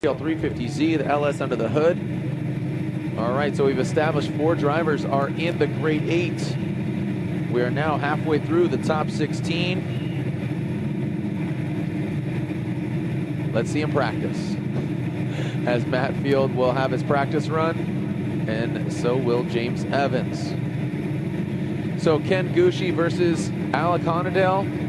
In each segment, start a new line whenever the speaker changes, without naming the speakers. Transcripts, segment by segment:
350Z, the LS under the hood. All right, so we've established 4 drivers are in the grade 8. We are now halfway through the top 16. Let's see him practice. As Matt Field will have his practice run, and so will James Evans. So Ken Gushi versus Alec Hanadel.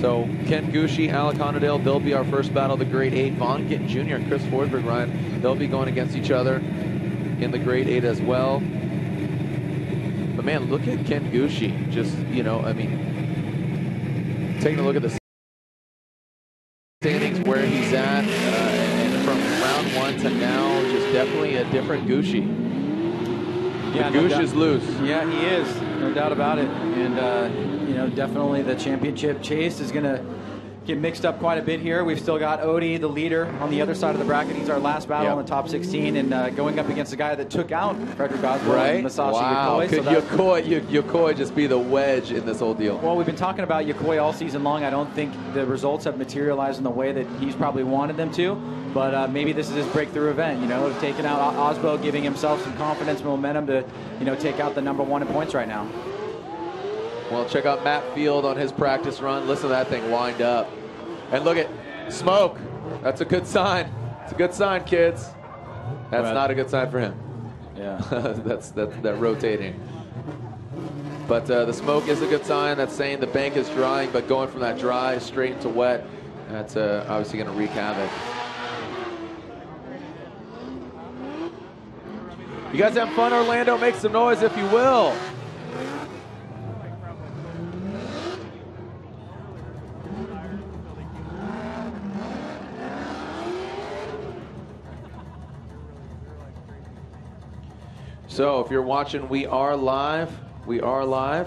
So Ken Gushi, Alec Hanadel, they'll be our first battle of the grade 8. Gittin Jr. and Chris Forsberg, Ryan, they'll be going against each other in the grade 8 as well. But man, look at Ken Gushi. Just, you know, I mean, taking a look at the standings where he's at, and from round 1 to now, just definitely a different Gushi. Yeah, no Gush is loose.
Yeah, he is, no doubt about it. And you know, definitely the championship chase is going to get mixed up quite a bit here. We've still got Odie, the leader, on the other side of the bracket. He's our last battle in the top 16, and going up against a guy that took out Frederick Osborne and Masashi Yokoi.
Could Yokoi just be the wedge in this whole deal?
Well, we've been talking about Yokoi all season long. I don't think the results have materialized in the way that he's probably wanted them to, but maybe this is his breakthrough event, you know, taking out Osbo, giving himself some confidence and momentum to, you know, take out the #1 in points right now.
Well, check out Matt Field on his practice run. Listen to that thing wind up. And look at smoke. That's a good sign. It's a good sign, kids. That's not a good sign for him.
Yeah.
that's that rotating. But the smoke is a good sign. That's saying the bank is drying, but going from that dry straight into wet, that's obviously going to wreak havoc. You guys have fun, Orlando? Make some noise if you will. So if you're watching, we are live. We are live.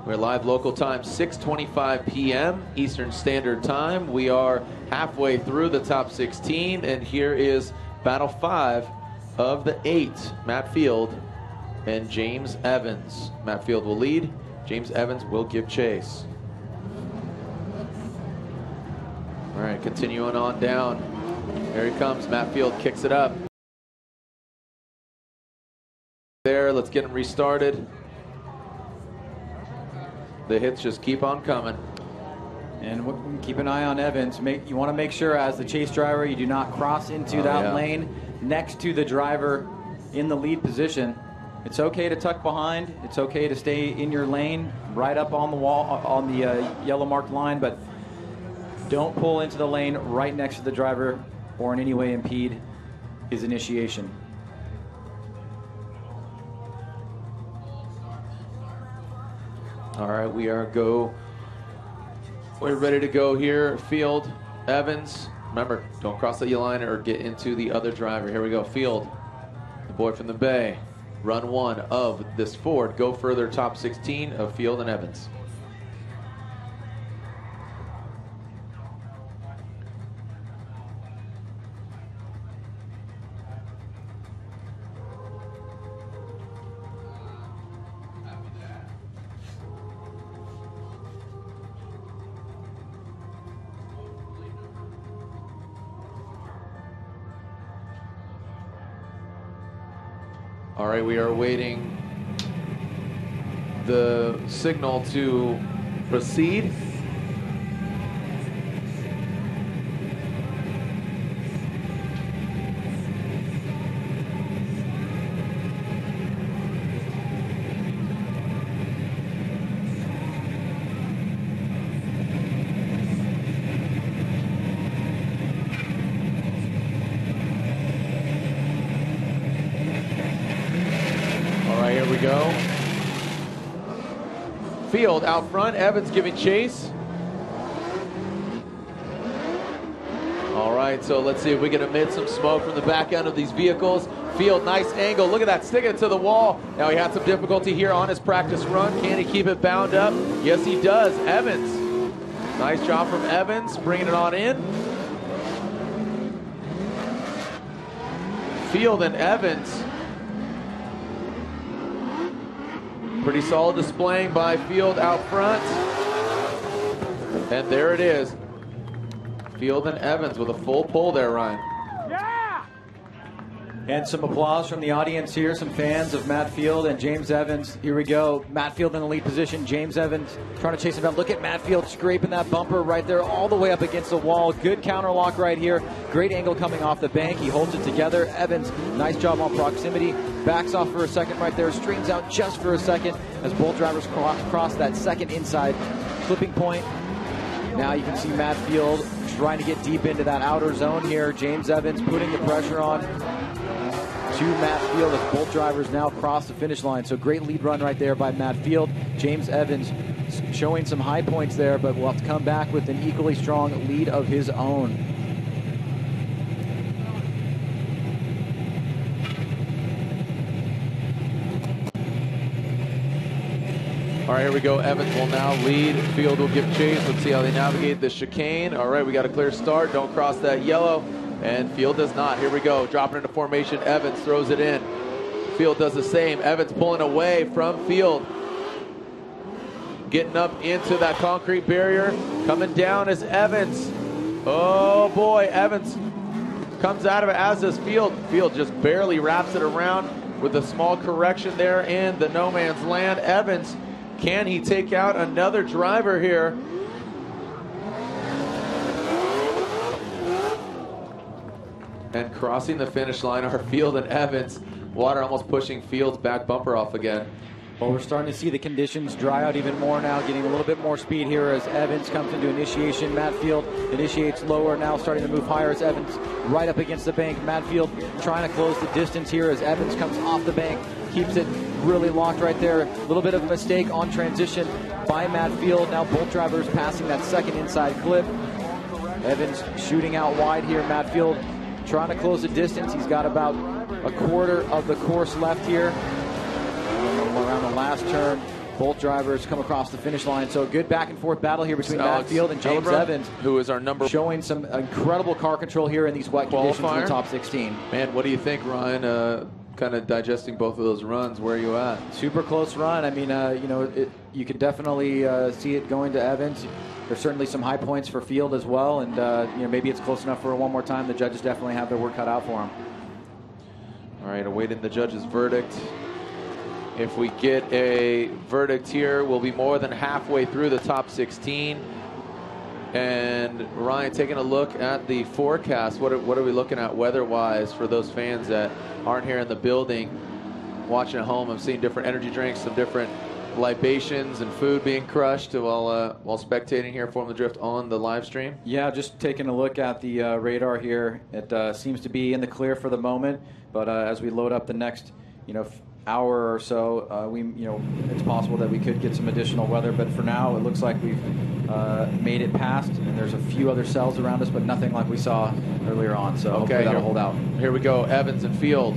We're live local time, 6:25 p.m. Eastern Standard Time. We are halfway through the top 16, and here is Battle 5 of the 8. Matt Field and James Evans. Matt Field will lead. James Evans will give chase. All right, continuing on down. There he comes. Matt Field kicks it up. There, let's get him restarted. The hits just keep on coming.
And keep an eye on Evans. You want to make sure as the chase driver you do not cross into that lane next to the driver in the lead position. It's okay to tuck behind. It's okay to stay in your lane right up on the wall, on the yellow marked line, but don't pull into the lane right next to the driver or in any way impede his initiation.
All right, we're ready to go here. Field, Evans. Remember, don't cross the line or get into the other driver. Here we go. Field, the boy from the Bay. Run 1 of this Ford. Go further, top 16 of Field and Evans. All right, we are awaiting the signal to proceed. Here we go. Field out front, Evans giving chase. All right, so let's see if we can emit some smoke from the back end of these vehicles. Field, nice angle. Look at that, sticking it to the wall. Now he had some difficulty here on his practice run. Can he keep it bound up? Yes, he does. Evans Nice job from Evans, bringing it on in. Field and Evans. Pretty solid displaying by Field out front. And there it is. Field and Evans with a full pull there, Ryan.
And some applause from the audience here, some fans of Matt Field and James Evans. Here we go. Matt Field in the lead position. James Evans trying to chase him down. Look at Matt Field scraping that bumper right there all the way up against the wall. Good counter lock right here. Great angle coming off the bank. He holds it together. Evans, nice job on proximity. Backs off for a second right there. Straightens out just for a second as both drivers cross that second inside clipping point. Now you can see Matt Field trying to get deep into that outer zone here. James Evans putting the pressure on to Matt Field as both drivers now cross the finish line. So great lead run right there by Matt Field. James Evans showing some high points there, but will have to come back with an equally strong lead of his own.
All right, here we go. Evans will now lead. Field will give chase. Let's see how they navigate the chicane. All right, we got a clear start. Don't cross that yellow. And Field does not. Here we go. Dropping into formation. Evans throws it in. Field does the same. Evans pulling away from Field. Getting up into that concrete barrier. Coming down is Evans. Oh boy, Evans comes out of it, as does Field. Field just barely wraps it around with a small correction there in the no man's land. Evans, can he take out another driver here? And crossing the finish line are Field and Evans. Water almost pushing Field's back bumper off again.
Well, we're starting to see the conditions dry out even more now, getting a little bit more speed here as Evans comes into initiation. Matt Field initiates lower, now starting to move higher as Evans right up against the bank. Matt Field trying to close the distance here as Evans comes off the bank, keeps it really locked right there. A little bit of a mistake on transition by Matt Field. Now both drivers passing that second inside clip. Evans shooting out wide here. Matt Field trying to close the distance. He's got about a quarter of the course left here. Around the last turn, both drivers come across the finish line. So a good back and forth battle here between Matt Field and James Evans,
who is our number,
showing some incredible car control here in these wet conditions in the top 16.
Man, what do you think, Ryan? Kind of digesting both of those runs. Where are you at?
Super close run. I mean, you could definitely see it going to Evans. There's certainly some high points for Field as well, and maybe it's close enough for one more time. The judges definitely have their work cut out for him.
All right, awaiting the judges' verdict. If we get a verdict here, we'll be more than halfway through the top 16. And Ryan, taking a look at the forecast, what are we looking at weather-wise for those fans that aren't here in the building, watching at home? I'm seeing different energy drinks, some different libations and food being crushed while spectating here Formula Drift on the live stream.
Yeah, just taking a look at the radar here. It seems to be in the clear for the moment, but as we load up the next, hour or so, it's possible that we could get some additional weather. But for now, it looks like we've made it past, and there's a few other cells around us, but nothing like we saw earlier on. So hopefully that'll hold out.
Here we go, Evans and Field.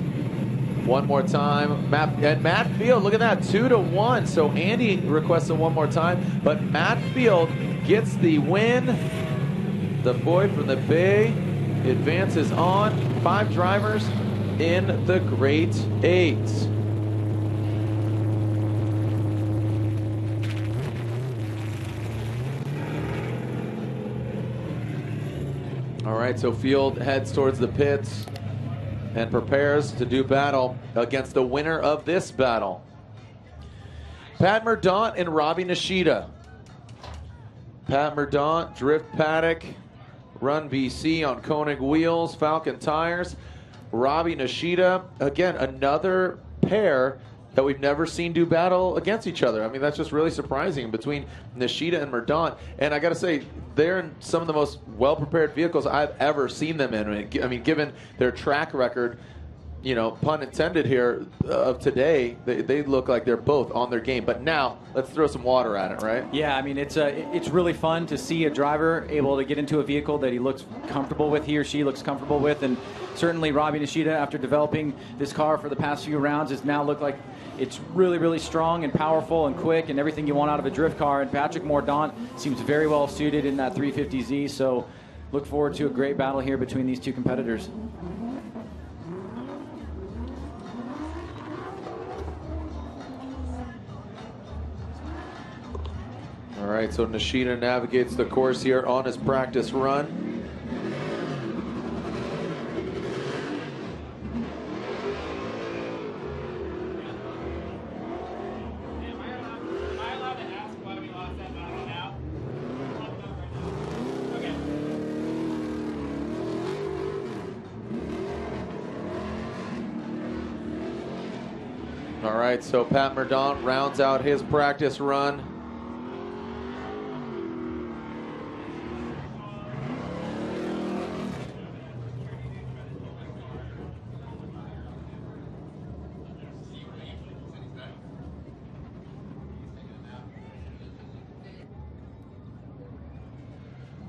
One more time. Matt Field, look at that, 2-1. So Andy requested one more time, but Matt Field gets the win. The boy from the Bay advances on. 5 drivers in the Great 8. All right, so Field heads towards the pits and prepares to do battle against the winner of this battle. Pat Mordant and Robbie Nasida. Pat Mordant, Drift Paddock, Run BC on Koenig wheels, Falcon tires. Robbie Nasida, again, another pair that we've never seen do battle against each other. I mean, that's just really surprising between Nasida and Mordant. And I got to say, they're in some of the most well-prepared vehicles I've ever seen them in. I mean, given their track record, you know, pun intended here, of today, they look like they're both on their game. But now, let's throw some water at it, right?
Yeah, I mean, it's really fun to see a driver able to get into a vehicle that he looks comfortable with, he or she looks comfortable with. And certainly Robbie Nasida, after developing this car for the past few rounds, has now looked like it's really, really strong and powerful and quick and everything you want out of a drift car. And Patrick Mordant seems very well suited in that 350Z. So look forward to a great battle here between these two competitors.
All right, so Nasida navigates the course here on his practice run. All right, so Pat Mordant rounds out his practice run.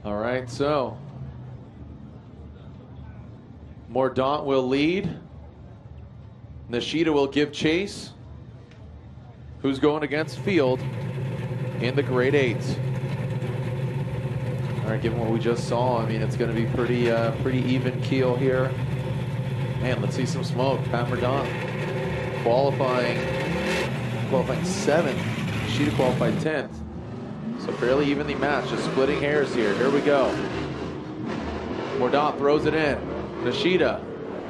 All right, so Mordant will lead. Nasida will give chase. Who's going against Field in the grade 8? All right, given what we just saw, I mean, it's going to be pretty even keel here. Man, let's see some smoke. Pat Mordant qualifying 7th. Nasida qualified 10th. So fairly evenly matched, just splitting hairs here. Here we go. Mordant throws it in. Nasida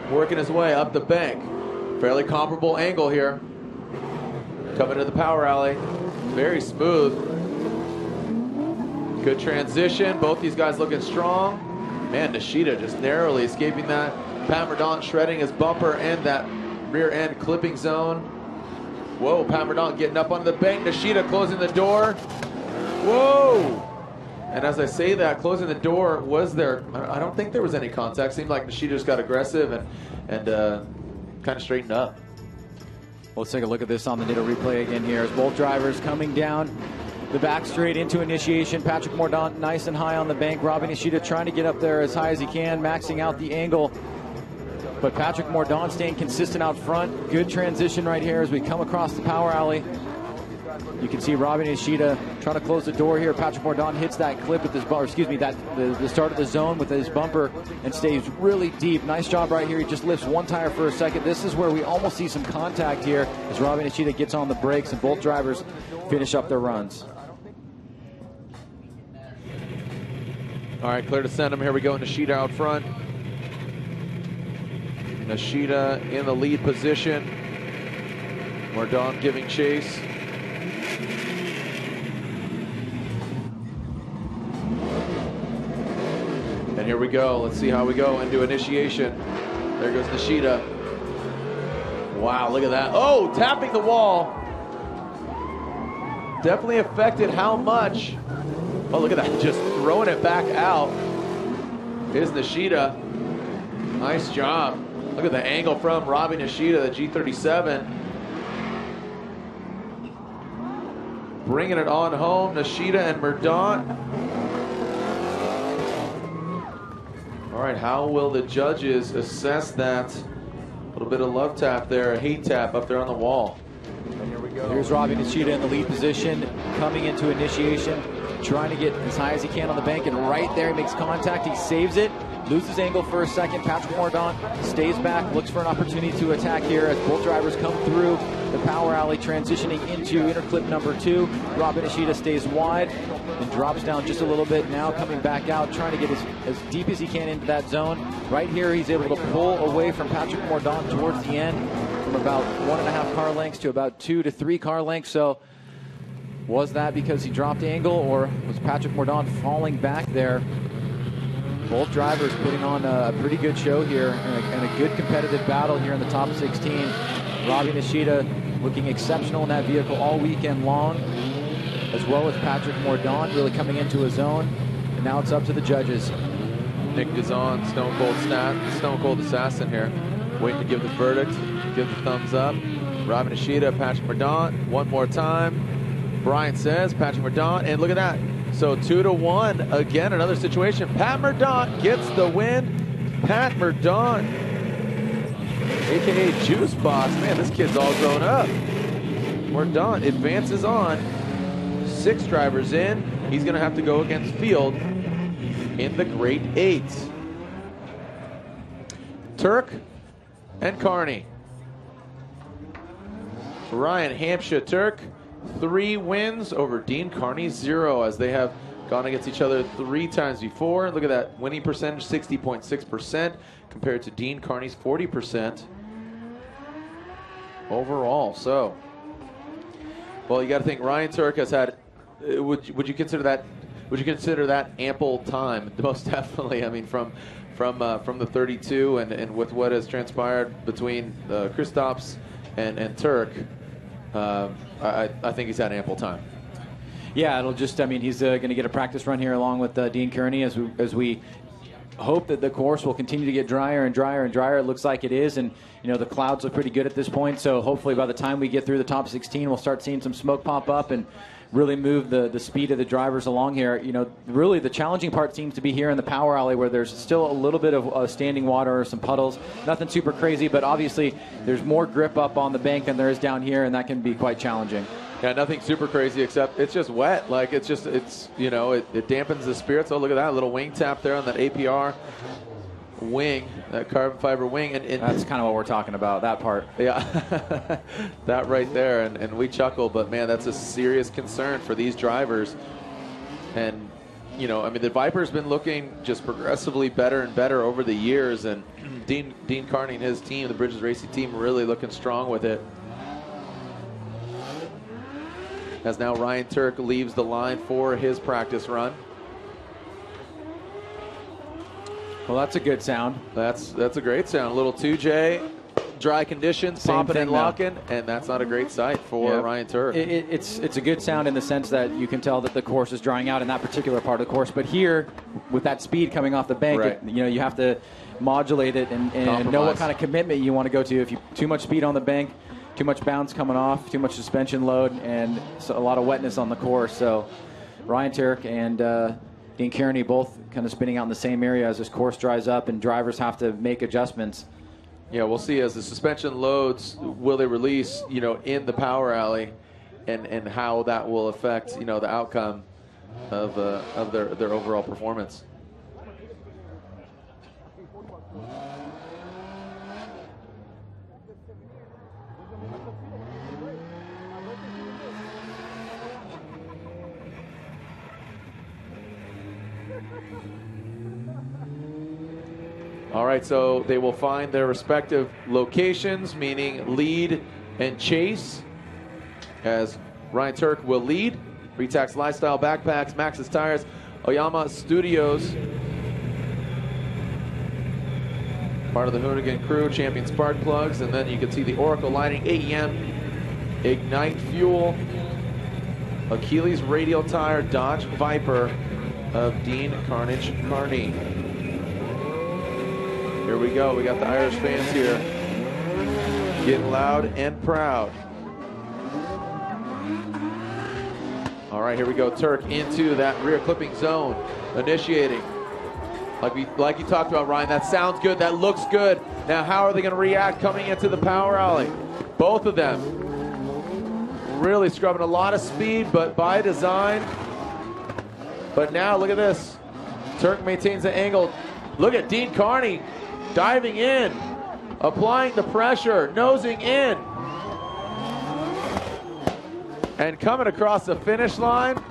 working his way up the bank. Fairly comparable angle here. Coming to the power alley. Very smooth. Good transition. Both these guys looking strong. Man, Nasida just narrowly escaping that. Pat Mordant shredding his bumper and that rear end clipping zone. Whoa, Pat Mordant getting up onto the bank. Nasida closing the door. Whoa! And as I say that, closing the door, was there, I don't think there was any contact. Seemed like Nasida just got aggressive and kind of straightened up.
Well, let's take a look at this on the Nitto replay again here as both drivers coming down the back straight into initiation. Patrick Mordant nice and high on the bank. Robbie Nasida trying to get up there as high as he can, maxing out the angle. But Patrick Mordant staying consistent out front. Good transition right here as we come across the power alley. You can see Robbie Nasida trying to close the door here. Patrick Mordant hits that clip with his bumper, the start of the zone with his bumper and stays really deep. Nice job right here. He just lifts one tire for a second. This is where we almost see some contact here as Robbie Nasida gets on the brakes and both drivers finish up their runs.
All right, clear to send him. Here we go. Nasida out front. Nasida in the lead position. Mordant giving chase. And here we go. Let's see how we go into initiation. There goes Nasida. Wow, look at that. Oh, tapping the wall. Definitely affected how much. Oh, look at that. Just throwing it back out is Nasida. Nice job. Look at the angle from Robbie Nasida, the G37. Bringing it on home. Nasida and Mordant. All right, how will the judges assess that? A little bit of love tap there, a hate tap up there on the wall.
And here we go. Here's Robbie Nasida in the lead position, coming into initiation, trying to get as high as he can on the bank, and right there he makes contact. He saves it, loses angle for a second. Patrick Mordant stays back, looks for an opportunity to attack here as both drivers come through the power alley, transitioning into interclip number 2. Robbie Nasida stays wide and drops down just a little bit. Now coming back out, trying to get as deep as he can into that zone. Right here, he's able to pull away from Patrick Mordant towards the end from about 1.5 car lengths to about 2 to 3 car lengths. So was that because he dropped angle, or was Patrick Mordant falling back there? Both drivers putting on a pretty good show here and a good competitive battle here in the top 16. Robbie Nasida looking exceptional in that vehicle all weekend long, as well as Patrick Mordant really coming into his own. And now it's up to the judges.
Nick Dizon, Stone Cold Assassin here. waiting to give the verdict, give the thumbs up. Robin Nasida, Patrick Mordant, one more time. Brian says Patrick Mordant, and look at that. So 2-1, again, another situation. Pat Mordant gets the win. Pat Mordant, a.k.a. Juice Box. Man, this kid's all grown up. Mordant advances on. 6 drivers in. He's going to have to go against Field in the Great 8. Turk and Kerney. Ryan Hampshire Turk, 3 wins over Dean Kerney, 0, as they have gone against each other 3 times before. Look at that winning percentage, 60.6% compared to Dean Kerney's 40% overall. So, well, you got to think Ryan Turk has had. Would you consider that? Would you consider that ample time? Most definitely. I mean, from the 32 and with what has transpired between Kristaps and Turk. I think he's had ample time.
Yeah, it'll just, I mean, he's going to get a practice run here along with Dean Kerney as we hope that the course will continue to get drier and drier and drier. It looks like it is, and the clouds look pretty good at this point, so hopefully by the time we get through the top 16, we'll start seeing some smoke pop up and really move the speed of the drivers along here. Really the challenging part seems to be here in the power alley, where there's still a little bit of standing water or some puddles. Nothing super crazy, but obviously there's more grip up on the bank than there is down here, and that can be quite challenging.
Yeah, nothing super crazy, except it's just wet. Like, it dampens the spirits. Oh, look at that little wing tap there on that APR wing, that carbon fiber wing. And
that's kind of what we're talking about, that part.
Yeah, that right there. And we chuckle, but man, that's a serious concern for these drivers. And, I mean, the Viper's been looking just progressively better and better over the years. And Dean Kerney and his team, the Bridges Racing team, really looking strong with it. As now Ryan Turk leaves the line for his practice run.
Well, that's a good sound.
That's a great sound. A little 2J, dry conditions, popping and locking, and that's not a great sight for Ryan Turk.
It's a good sound in the sense that you can tell that the course is drying out in that particular part of the course. But here, with that speed coming off the bank,
right,
you have to modulate it and know what kind of commitment you want to go to. If you too much speed on the bank, too much bounce coming off, too much suspension load, and so a lot of wetness on the course. So Ryan Turk and Dean Kerney both kind of spinning out in the same area as this course dries up and drivers have to make adjustments.
Yeah, we'll see as the suspension loads, will they release, in the power alley, and how that will affect, the outcome of their overall performance. All right, so they will find their respective locations, meaning lead and chase, as Ryan Turk will lead. Retax Lifestyle Backpacks, Maxxis Tires, Oyama Studios, part of the Hoonigan crew, Champion Spark Plugs, and then you can see the Oracle Lighting, AEM, Ignite Fuel, Achilles Radial Tire, Dodge Viper of Dean Carnage Kerney. Here we go. We got the Irish fans here getting loud and proud. All right, here we go. Turk into that rear clipping zone, initiating. Like you talked about, Ryan, that sounds good. That looks good. Now, how are they going to react coming into the power alley? Both of them really scrubbing a lot of speed, but by design. But now, look at this. Turk maintains the angle. Look at Dean Kerney diving in, applying the pressure, nosing in, and coming across the finish line.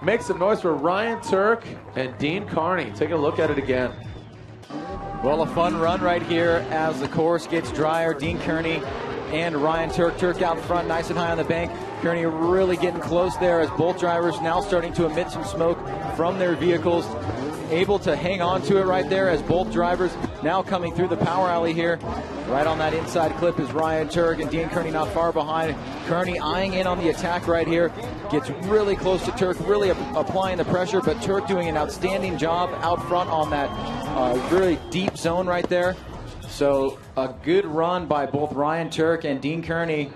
Make some noise for Ryan Turk and Dean Kerney. Take a look at it again.
Well, a fun run right here as the course gets drier. Dean Kerney and Ryan Turk. Turk out front, nice and high on the bank. Kerney really getting close there as both drivers now starting to emit some smoke from their vehicles. Able to hang on to it right there as both drivers now coming through the power alley here. Right on that inside clip is Ryan Turk and Dean Kerney not far behind. Kerney eyeing in on the attack right here. Gets really close to Turk, really applying the pressure, but Turk doing an outstanding job out front on that really deep zone right there. So a good run by both Ryan Turk and Dean Kerney,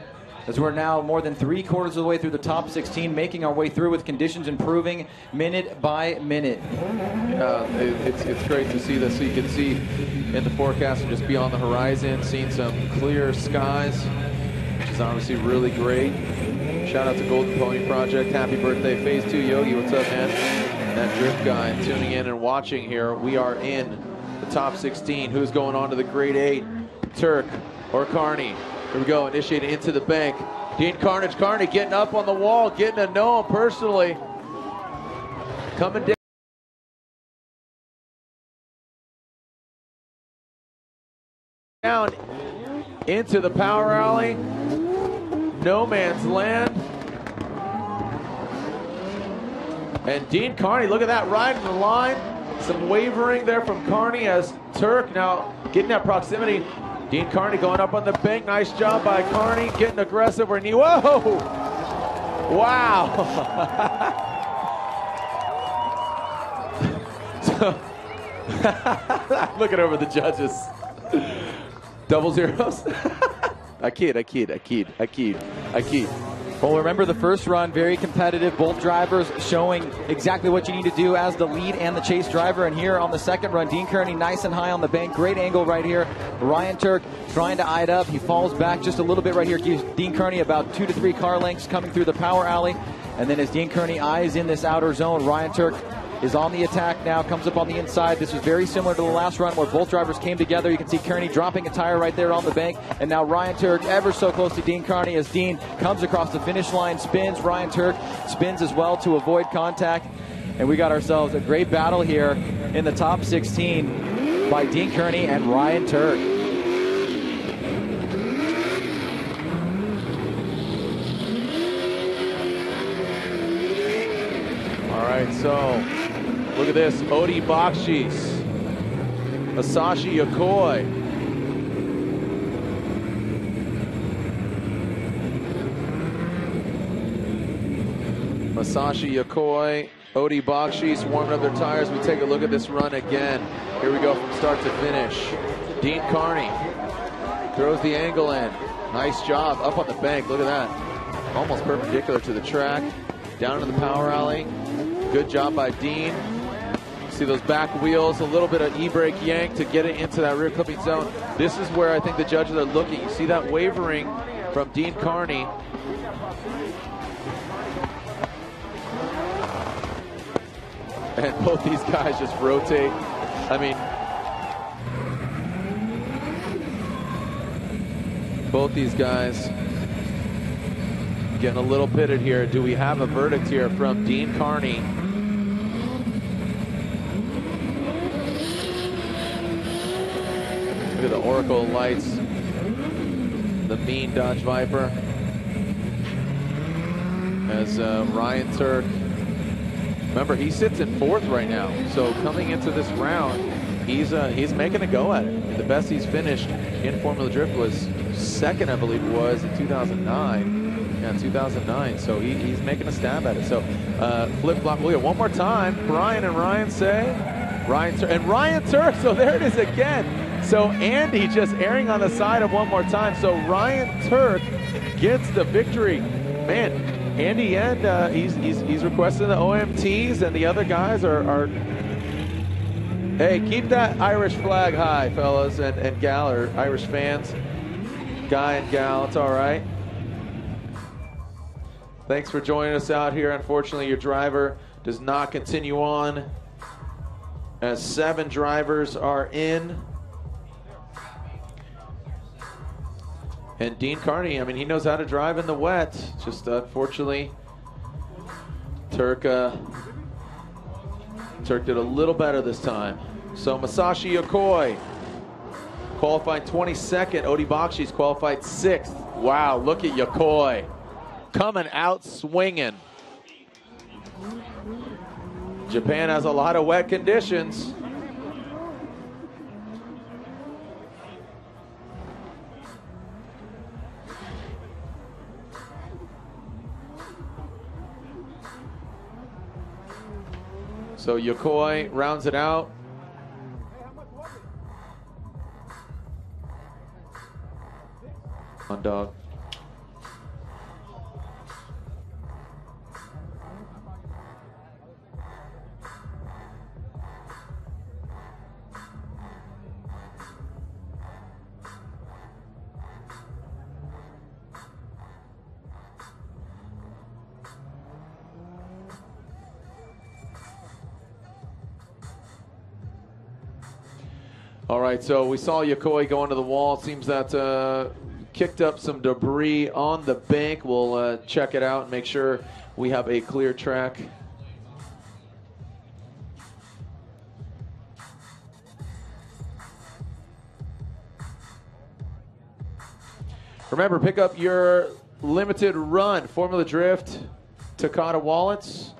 as we're now more than 3/4 of the way through the top 16, making our way through with conditions improving minute by minute.
It's great to see this. So you can see in the forecast just beyond the horizon, seeing some clear skies, which is obviously really great. Shout out to Golden Pony Project. Happy birthday, Phase 2. Yogi, what's up, man? That drift guy tuning in and watching here. We are in the top 16. Who's going on to the Grade 8? Turk or Kerney? Here we go, initiating into the bank. Dean Carnage Kerney getting up on the wall, getting to know him personally. Coming down into the power alley. No man's land. And Dean Kerney, look at that, riding the line. Some wavering there from Kerney as Turk now getting that proximity. Dean Kerney going up on the bank. Nice job by Kerney, getting aggressive where knee. Whoa! Wow! Looking over the judges. Double zeros. I kid.
Well, remember the first run, very competitive. Both drivers showing exactly what you need to do as the lead and the chase driver. And here on the second run, Dean Kerney nice and high on the bank. Great angle right here. Ryan Turk trying to eye it up. He falls back just a little bit right here. Gives Dean Kerney about 2 to 3 car lengths coming through the power alley. And then as Dean Kerney eyes in this outer zone, Ryan Turk is on the attack now, comes up on the inside. This was very similar to the last run where both drivers came together. You can see Kerney dropping a tire right there on the bank. And now Ryan Turk ever so close to Dean Kerney as Dean comes across the finish line, spins. Ryan Turk spins as well to avoid contact. And we got ourselves a great battle here in the top 16 by Dean Kerney and Ryan Turk.
All right, so look at this. Odi Bokis, Masashi Yokoi. Masashi Yokoi, Odi Bokis warming up their tires. We take a look at this run again. Here we go from start to finish. Dean Kerney throws the angle in. Nice job up on the bank. Look at that. Almost perpendicular to the track. Down to the power alley. Good job by Dean. See those back wheels, a little bit of e-brake yank to get it into that rear clipping zone. This is where I think the judges are looking. You see that wavering from Dean Kerney. And both these guys just rotate. I mean, both these guys getting a little pitted here. Do we have a verdict here from Dean Kerney? Look at the Oracle lights. The mean Dodge Viper. As Ryan Turk, remember he sits in 4th right now. So coming into this round, he's making a go at it. The best he's finished in Formula Drift was 2nd, I believe it was, in 2009. Yeah, 2009. So he's making a stab at it. So flip-flop. Look at one more time. Brian and Ryan say. Ryan Turk. So there it is again. So Andy just erring on the side of one more time. So Ryan Turk gets the victory. Man, Andy and he's requesting the OMTs, and the other guys are. Hey, keep that Irish flag high, fellas and gal, or Irish fans, guy and gal. It's all right. Thanks for joining us out here. Unfortunately, your driver does not continue on, as 7 drivers are in. And Dean Kerney, I mean, he knows how to drive in the wet. Just unfortunately, Turk did a little better this time. So Masashi Yokoi qualified 22nd. Odi Bokis qualified 6th. Wow, look at Yokoi coming out swinging. Japan has a lot of wet conditions. So Yokoi rounds it out. on dog. All right, so we saw Yokoi go into the wall. It seems that kicked up some debris on the bank. We'll check it out and make sure we have a clear track. Remember, pick up your limited run Formula Drift Takata wallets.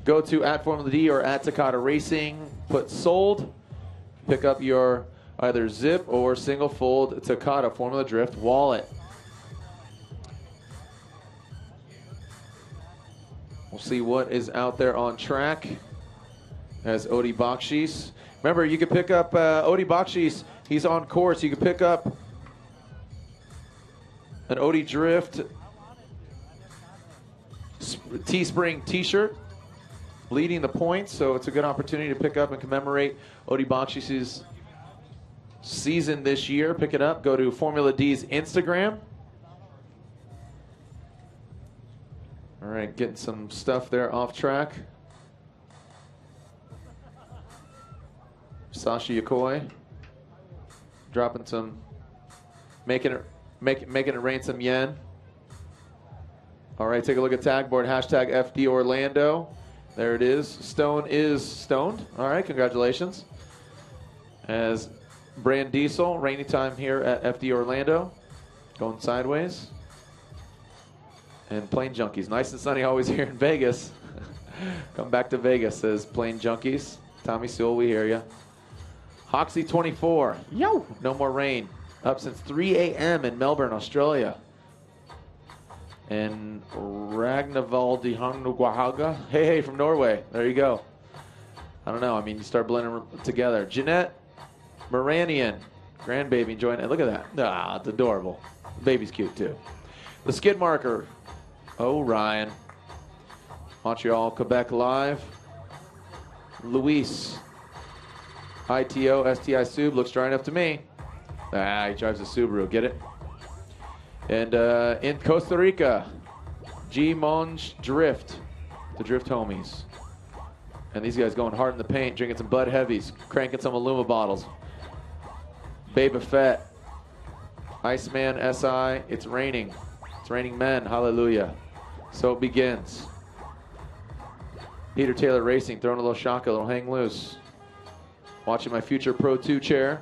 Go to @FormulaD or @Takata Racing. Put sold. Pick up your either zip or single fold Takata Formula Drift wallet. We'll see what is out there on track as Odi Bokis. Remember, you can pick up Odi Bokis. He's on course. You can pick up an Odi Drift Teespring t-shirt leading the points, so it's a good opportunity to pick up and commemorate Odi Bokis' season this year. Pick it up. Go to Formula D's Instagram. All right, getting some stuff there off track. Sashi Yokoi dropping some, making it rain some yen. All right, take a look at tag board, hashtag FD Orlando. There it is. Stone is stoned. All right, congratulations. As Brand Diesel, rainy time here at FD Orlando. Going sideways. And Plane Junkies. Nice and sunny always here in Vegas. Come back to Vegas, says Plane Junkies. Tommy Sewell, we hear you. Hoxie 24. Yo! No more rain. Up since 3 a.m. in Melbourne, Australia. And Ragnavald Dihanguahaga. Hey, from Norway. There you go. I don't know. I mean, you start blending together. Jeanette Moranian. Grandbaby enjoying it. Look at that. Ah, it's adorable. The baby's cute, too. The skid marker. Oh, Ryan. Montreal, Quebec live. Luis. ITO, STI Sub. Looks dry enough to me. Ah, he drives a Subaru. Get it? And in Costa Rica, G Monge Drift, the Drift homies. And these guys going hard in the paint, drinking some Bud Heavies, cranking some Illuma bottles. Baby Fett, Iceman SI, it's raining. It's raining men, hallelujah. So it begins. Peter Taylor Racing, throwing a little shock, a little hang loose. Watching my future Pro 2 chair.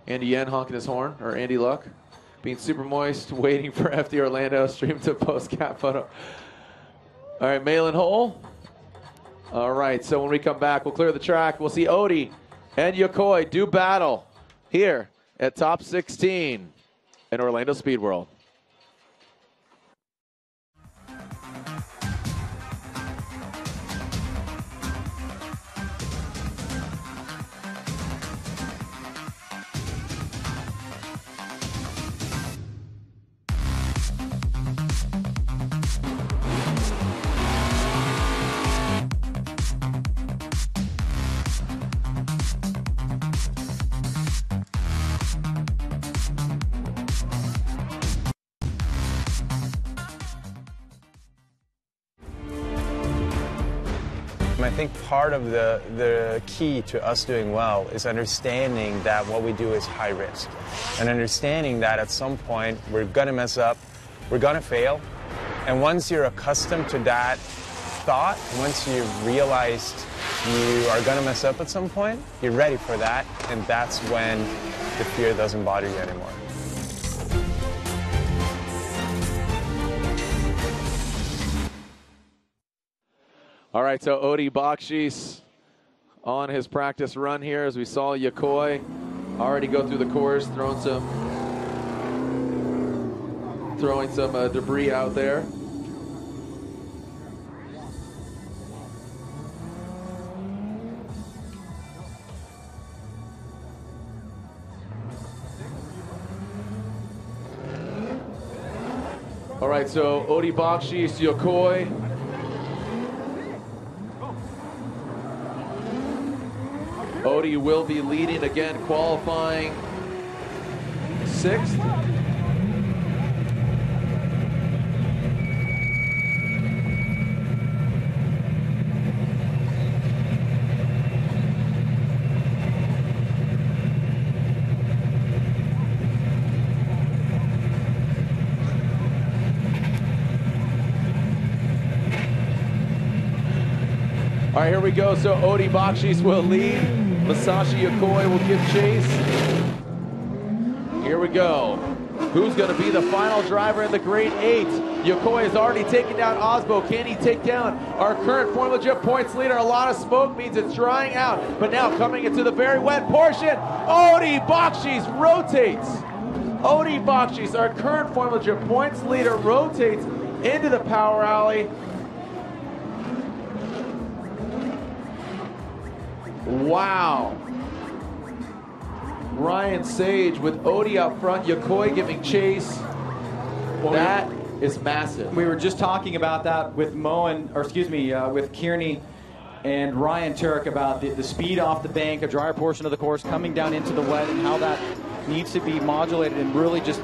Andy Yen honking his horn, or Andy Luck. Being super moist, waiting for FD Orlando stream to post cap photo. All right, Malin Hole. All right, so when we come back, we'll clear the track. We'll see Odi and Yokoi do battle here at Top 16 in Orlando Speed World.
I think part of the key to us doing well is understanding that what we do is high risk, and understanding that at some point we're going to mess up, we're going to fail, and once you're accustomed to that thought, once you've realized you are going to mess up at some point, you're ready for that, and that's when the fear doesn't bother you anymore.
All right, so Odi Bokis on his practice run here, as we saw Yokoi already go through the course, throwing some debris out there. All right, so Odi Bokis, Yokoi. Odi will be leading again, qualifying 6th. All right, here we go. So Odi Bokis will lead. Masashi Yokoi will give chase. Here we go. Who's going to be the final driver in the Grade 8? Yokoi has already taken down Osbo. Can he take down our current Formula Jet points leader? A lot of smoke means it's drying out. But now coming into the very wet portion, Odi Bokis rotates. Odi Bokis, our current Formula Jet points leader, rotates into the power alley. Wow. Ryan Sage with Odi out front, Yokoi giving chase. That is massive.
We were just talking about that with with Kerney and Ryan Turk about the speed off the bank, a drier portion of the course, coming down into the wet, and how that needs to be modulated and really just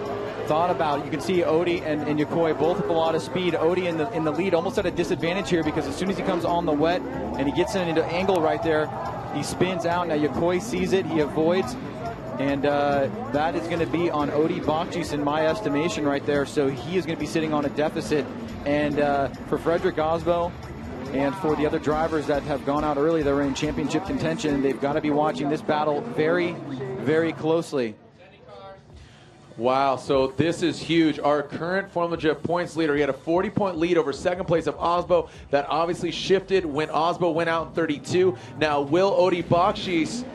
thought about. You can see Odi and Yokoi both with a lot of speed. Odi in the lead, almost at a disadvantage here, because as soon as he comes on the wet and he gets into angle right there, he spins out. Now Yokoi sees it, he avoids, and that is going to be on Odi Bokis in my estimation right there. So he is going to be sitting on a deficit. And for Frederick Osbo and for the other drivers that have gone out early, that are in championship contention, they've got to be watching this battle very, very closely.
Wow, so this is huge. Our current Formula Jet points leader, he had a 40-point lead over second place of Osbo. That obviously shifted when Osbo went out in 32. Now, will Odi Bokis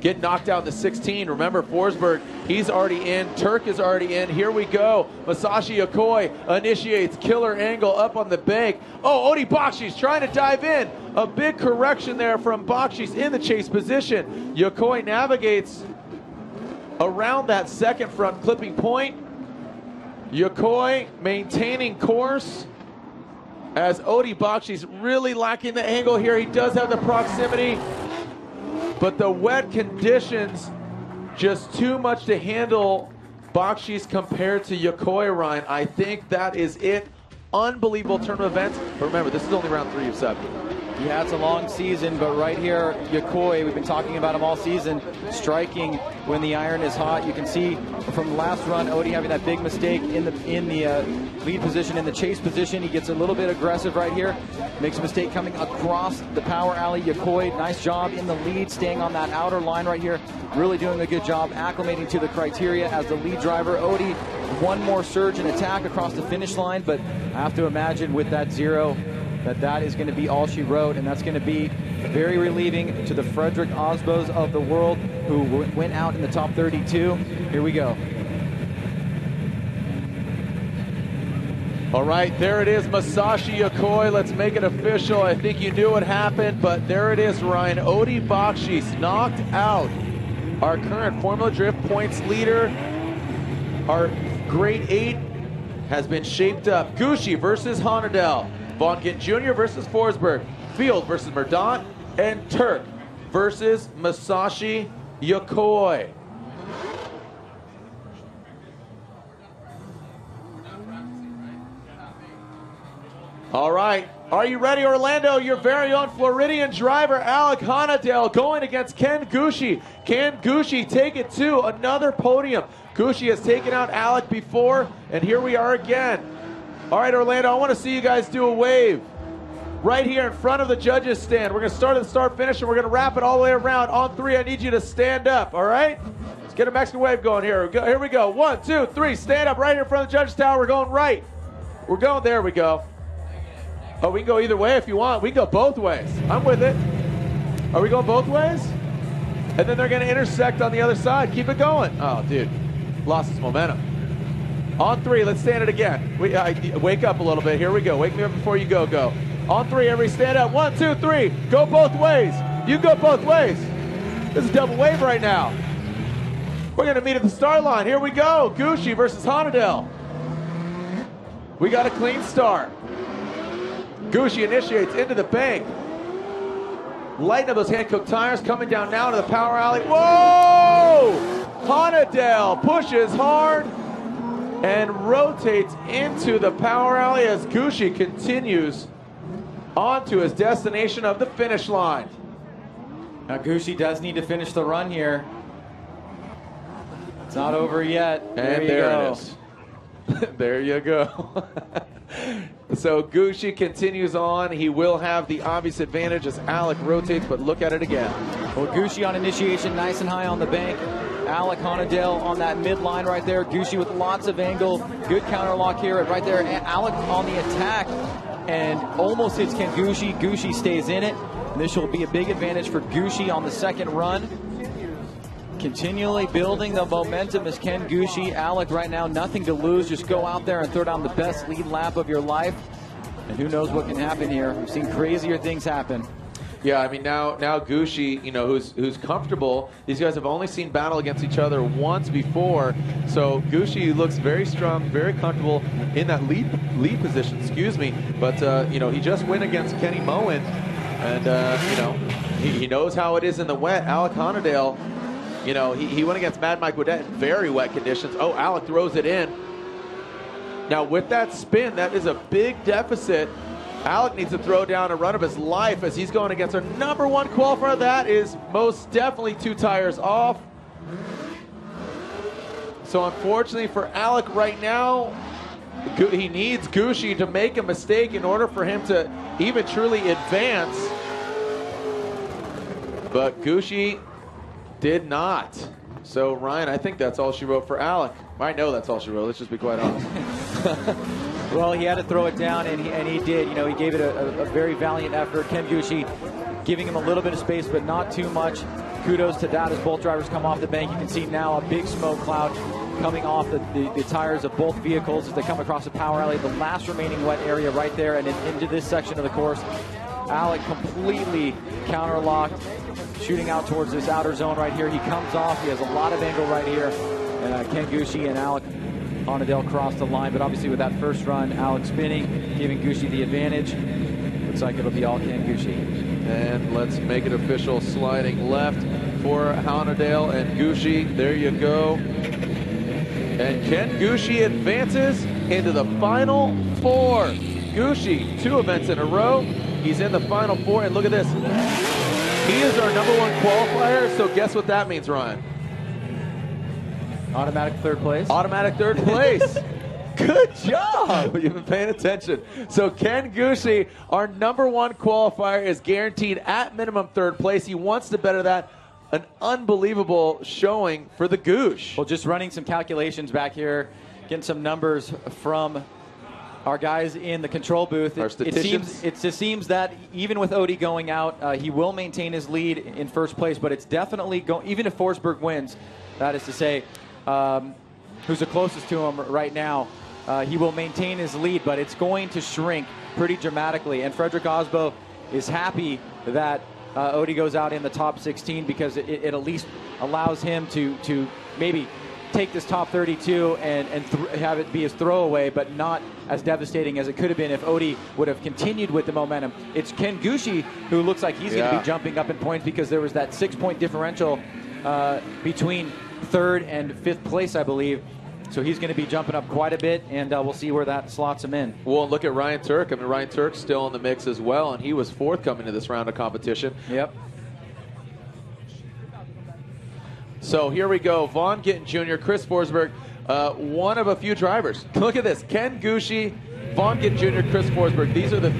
get knocked out in the 16? Remember, Forsberg, he's already in. Turk is already in. Here we go. Masashi Yokoi initiates killer angle up on the bank. Oh, Odi Bokis trying to dive in. A big correction there from Bokis in the chase position. Yokoi navigates around that second front clipping point. Yokoi maintaining course as Odi Bokis really lacking the angle here. He does have the proximity, but the wet conditions just too much to handle Bokis compared to Yokoi. Ryan, I think that is it. Unbelievable turn of events. But remember, this is only round 3 of 7.
Yeah, it's a long season, but right here, Yokoi, we've been talking about him all season, striking when the iron is hot. You can see from the last run, Odi having that big mistake in the lead position, in the chase position. He gets a little bit aggressive right here, makes a mistake coming across the power alley. Yokoi, nice job in the lead, staying on that outer line right here, really doing a good job acclimating to the criteria as the lead driver. Odi, one more surge and attack across the finish line, but I have to imagine with that 0, that is going to be all she wrote, and that's going to be very relieving to the Frederick Osbos of the world, who went out in the top 32. Here we go.
All right, there it is, Masashi Yokoi. Let's make it official. I think you knew what happened, but there it is, Ryan. Odi Bokis knocked out our current Formula Drift points leader. Our Grade 8 has been shaped up. Gushi versus Hanadel. Gittin Jr. versus Forsberg, Field versus Mordant, and Turk versus Masashi Yokoi. All right, are you ready, Orlando? Your very own Floridian driver, Alec Hanadel, going against Ken Gushi. Can Gushi take it to another podium? Gushi has taken out Alec before, and here we are again. All right, Orlando, I want to see you guys do a wave right here in front of the judges' stand. We're going to start at the start-finish, and we're going to wrap it all the way around. On 3, I need you to stand up, all right? Let's get a Mexican wave going here. Here we go. 1, 2, 3. Stand up right here in front of the judges' tower. We're going right. We're going, there we go. Oh, we can go either way if you want. We can go both ways. I'm with it. Are we going both ways? And then they're going to intersect on the other side. Keep it going. Oh, dude. Lost its momentum. On 3, let's stand it again. Wake up a little bit. Here we go. Wake me up before you go. Go. On 3, everybody stand up. 1, 2, 3. Go both ways. You go both ways. This is double wave right now. We're going to meet at the start line. Here we go. Gushi versus Hanadel. We got a clean start. Gushi initiates into the bank. Lighten up those hand-cooked tires, coming down now to the power alley. Whoa! Hanadel pushes hard and rotates into the power alley as Gushi continues on to his destination of the finish line.
Now Gushi does need to finish the run here. It's not over yet.
And there it is. There you go. So Gushi continues on. He will have the obvious advantage as Alec rotates, but look at it again.
Well, Gushi on initiation, nice and high on the bank. Alec Hanadel on that midline right there. Gushi with lots of angle. Good counter lock here. Right there, Alec on the attack and almost hits Ken Gushi. Gushi stays in it. And this will be a big advantage for Gushi on the second run. Continually building the momentum as Ken Gushi. Alec right now, nothing to lose. Just go out there and throw down the best lead lap of your life. And who knows what can happen here. We've seen crazier things happen.
Yeah, I mean, now Gushi, you know, who's comfortable. These guys have only seen battle against each other once before. So Gushi looks very strong, very comfortable in that lead position, excuse me. But, you know, he just went against Kenny Moen. And, you know, he knows how it is in the wet. Alec Hanadel, you know, he went against Mad Mike Woodette in very wet conditions. Oh, Alec throws it in. Now, with that spin, that is a big deficit. Alec needs to throw down a run of his life as he's going against our #1 qualifier. That is most definitely 2 tires off. So, unfortunately for Alec right now, he needs Gushi to make a mistake in order for him to even truly advance. But Gushi did not. So, Ryan, I think that's all she wrote for Alec. I know that's all she wrote. Let's just be quite honest.
Well, he had to throw it down, and he did. You know, he gave it a very valiant effort. Ken Gushi giving him a little bit of space, but not too much. Kudos to that as both drivers come off the bank. You can see now a big smoke cloud coming off the tires of both vehicles as they come across the power alley. The last remaining wet area right there, and into this section of the course. Alec completely counter-locked, shooting out towards this outer zone right here. He comes off. He has a lot of angle right here. And Ken Gushi and Alec Hanadel cross the line, but obviously with that first run, Alec spinning, giving Gushi the advantage. Looks like it'll be all Ken Gushi.
And let's make it official, sliding left for Hanadel and Gushi. There you go. And Ken Gushi advances into the Final Four. Gushi, 2 events in a row. He's in the Final Four, and look at this. He is our #1 qualifier, so guess what that means, Ryan?
Automatic third place.
Automatic third place. Good job. You've been paying attention. So Ken Gushi, our #1 qualifier, is guaranteed at minimum third place. He wants to better that. An unbelievable showing for the Goosh.
Well, just running some calculations back here, getting some numbers from our guys in the control booth. It just seems that even with Odie going out, he will maintain his lead in first place, but it's definitely even if Forsberg wins, that is to say, who's the closest to him right now, he will maintain his lead, but it's going to shrink pretty dramatically. And Frederick Osbo is happy that Odie goes out in the top 16 because it at least allows him to maybe take this top 32 and have it be his throwaway, but not as devastating as it could have been if Odie would have continued with the momentum. It's Ken Gushi who looks like he's going to be jumping up in points because there was that 6-point differential between third and fifth place, I believe. So he's going to be jumping up quite a bit, and we'll see where that slots him in.
Well, look at Ryan Turk. I mean, Ryan Turk's still in the mix as well, and he was 4th coming to this round of competition.
Yep.
So here we go. Vaughn Gittin Jr., Chris Forsberg, one of a few drivers. Look at this. Ken Gushi, Vaughn Gittin Jr., Chris Forsberg. These are the,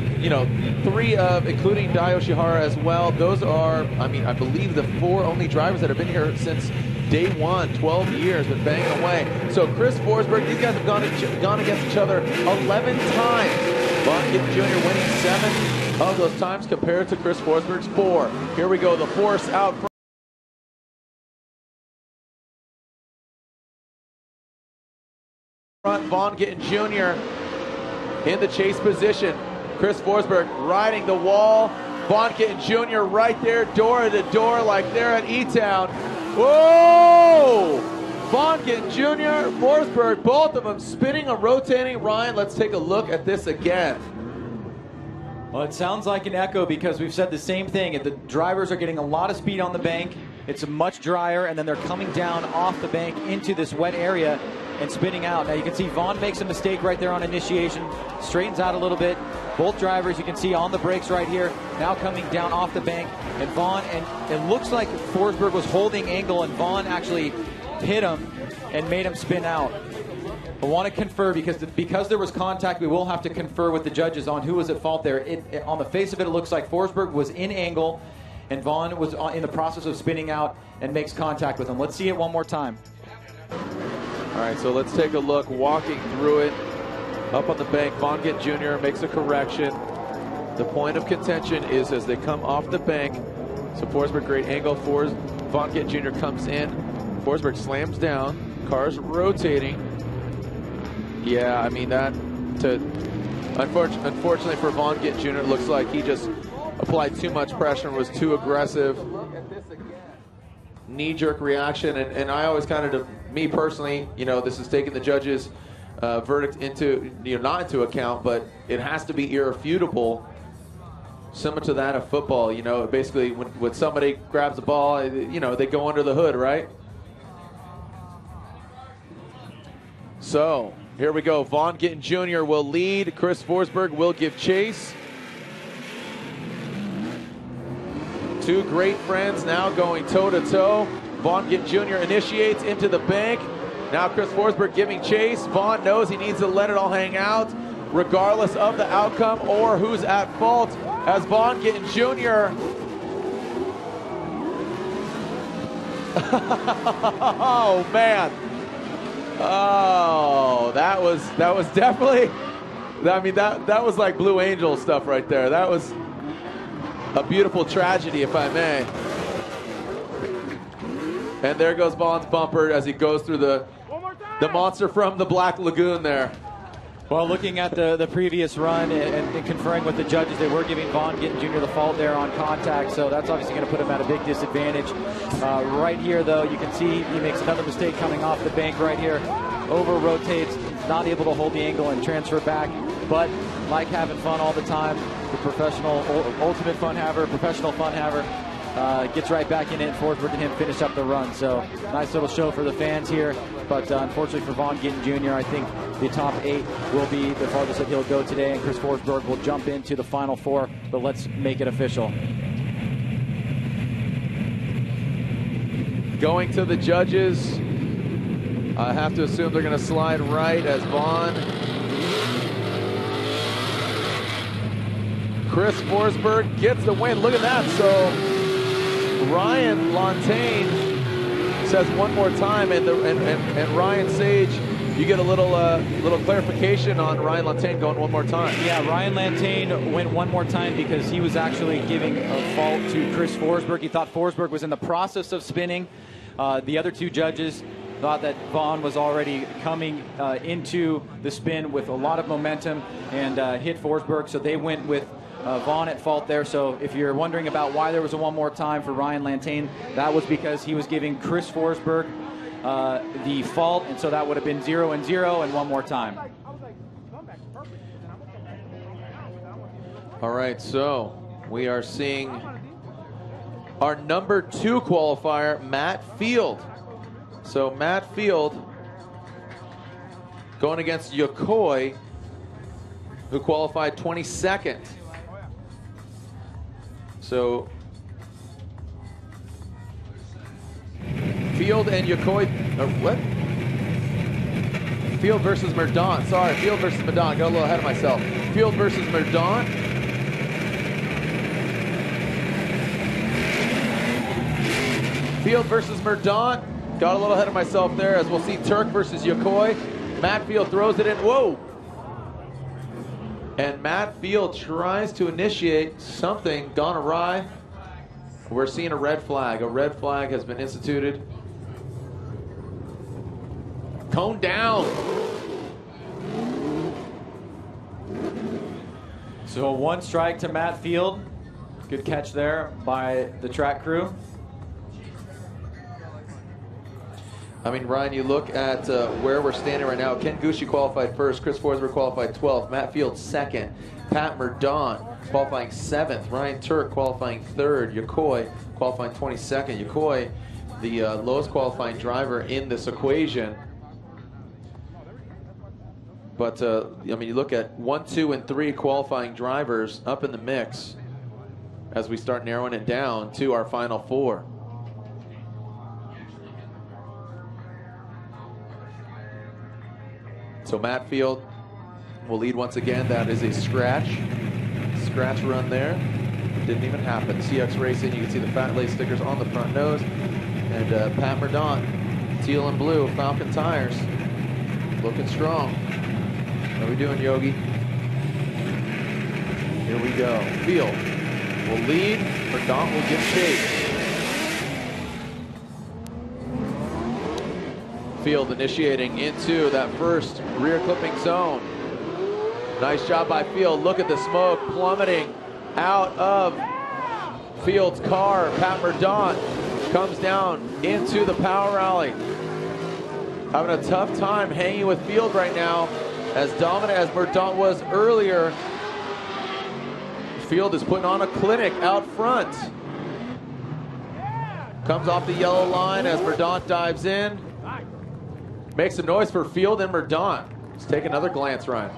3 of, including Dio Shihara as well. Those are, I believe the 4 only drivers that have been here since day 1, 12 years, been banging away. So Chris Forsberg, these guys have gone against each other 11 times. Vaughn Gittin Jr. winning 7 of those times compared to Chris Forsberg's 4. Here we go. The force out front. Vaughn Gittin Jr. in the chase position. Chris Forsberg riding the wall. Vaughn Gittin Jr. right there, door to door, like they're at E-Town. Whoa! Vaughn Gittin Jr., Forsberg, both of them spinning and rotating. Ryan, let's take a look at this again.
Well, it sounds like an echo because we've said the same thing. The drivers are getting a lot of speed on the bank. It's much drier, and then they're coming down off the bank into this wet area and spinning out. Now you can see Vaughn makes a mistake right there on initiation, straightens out a little bit. Both drivers, you can see on the brakes right here, now coming down off the bank. And Vaughn, and it looks like Forsberg was holding angle, and Vaughn actually hit him and made him spin out. I want to confer because there was contact. We will have to confer with the judges on who was at fault there. On the face of it, it looks like Forsberg was in angle, and Vaughn was in the process of spinning out and makes contact with him. Let's see it one more time.
All right, so let's take a look. Walking through it, up on the bank, Vaughn Gittin Jr. makes a correction. The point of contention is as they come off the bank. So Forsberg, great angle. Vaughn Gittin Jr. comes in. Forsberg slams down. Car's rotating. Yeah, I mean unfortunately for Vaughn Gittin Jr., it looks like he just applied too much pressure and was too aggressive. Knee-jerk reaction, and I always kind of, me personally, this is taking the judges' verdict into, not into account, but it has to be irrefutable. Similar to that of football, basically when somebody grabs the ball, they go under the hood, right? So here we go. Vaughn Gittin Jr. will lead. Chris Forsberg will give chase. Two great friends now going toe-to-toe. Vaughn Gittin Jr. initiates into the bank. Now Chris Forsberg giving chase. Vaughn knows he needs to let it all hang out, regardless of the outcome or who's at fault, as Vaughn Gittin Jr. Oh, man. Oh, that was definitely, that was like Blue Angel stuff right there. That was a beautiful tragedy, if I may. And there goes Vaughn's bumper as he goes through the monster from the Black Lagoon there.
Well, looking at the previous run and conferring with the judges, they were giving Vaughn Gittin Jr. the fault there on contact, so that's obviously going to put him at a big disadvantage. Right here, though, you can see he makes another mistake coming off the bank right here. Over-rotates, not able to hold the angle and transfer back, but like having fun all the time, the professional, ultimate fun haver, professional fun haver, gets right back in it, and Forsberg and him finish up the run. So nice little show for the fans here, but unfortunately for Vaughn Gittin Jr., I think the top 8 will be the farthest that he'll go today, and Chris Forsberg will jump into the final 4, but let's make it official.
Going to the judges, I have to assume they're going to slide right as Vaughn. Chris Forsberg gets the win. Look at that. So Ryan Lantain says one more time, and Ryan Sage, you get a little clarification on Ryan Lantain going one more time.
Yeah, Ryan Lantain went one more time because he was actually giving a fault to Chris Forsberg. He thought Forsberg was in the process of spinning. The other two judges thought that Vaughn was already coming into the spin with a lot of momentum and hit Forsberg, so they went with Vaughn at fault there. So if you're wondering about why there was a one more time for Ryan Lantain, that was because he was giving Chris Forsberg the fault, and so that would have been 0-0 and one more time.
All right, so we are seeing our number 2 qualifier, Matt Field. So Matt Field going against Yokoi, who qualified 22nd. So Field and Yokoi, what? Field versus Mordant. Sorry, Field versus Mordant. Got a little ahead of myself. Field versus Mordant. Field versus Mordant. Got a little ahead of myself there, as we'll see Turk versus Yokoi. Matt Field throws it in. Whoa! And Matt Field tries to initiate something gone awry. We're seeing a red flag. A red flag has been instituted. Cone down.
So 1 strike to Matt Field. Good catch there by the track crew.
I mean, Ryan, you look at where we're standing right now. Ken Gushi qualified first. Chris Forsberg qualified 12th. Matt Field second. Pat Mordant qualifying 7th. Ryan Turk qualifying 3rd. Yokoi qualifying 22nd. Yokoi, the lowest qualifying driver in this equation. But, I mean, you look at 1, 2, and 3 qualifying drivers up in the mix as we start narrowing it down to our final 4. So Matt Field will lead once again. That is a scratch run there. Didn't even happen. CX Racing, you can see the Fat Lace stickers on the front nose. And Pat Mordant, teal and blue, Falcon tires, looking strong. How are we doing, Yogi? Here we go. Field will lead. Mordant will give chase. Field initiating into that first rear clipping zone. Nice job by Field. Look at the smoke plummeting out of Field's car. Pat Mordant comes down into the power rally. Having a tough time hanging with Field right now. As dominant as Mordant was earlier, Field is putting on a clinic out front. Comes off the yellow line as Mordant dives in. Makes some noise for Field and Mordant. Let's take another glance, Ryan.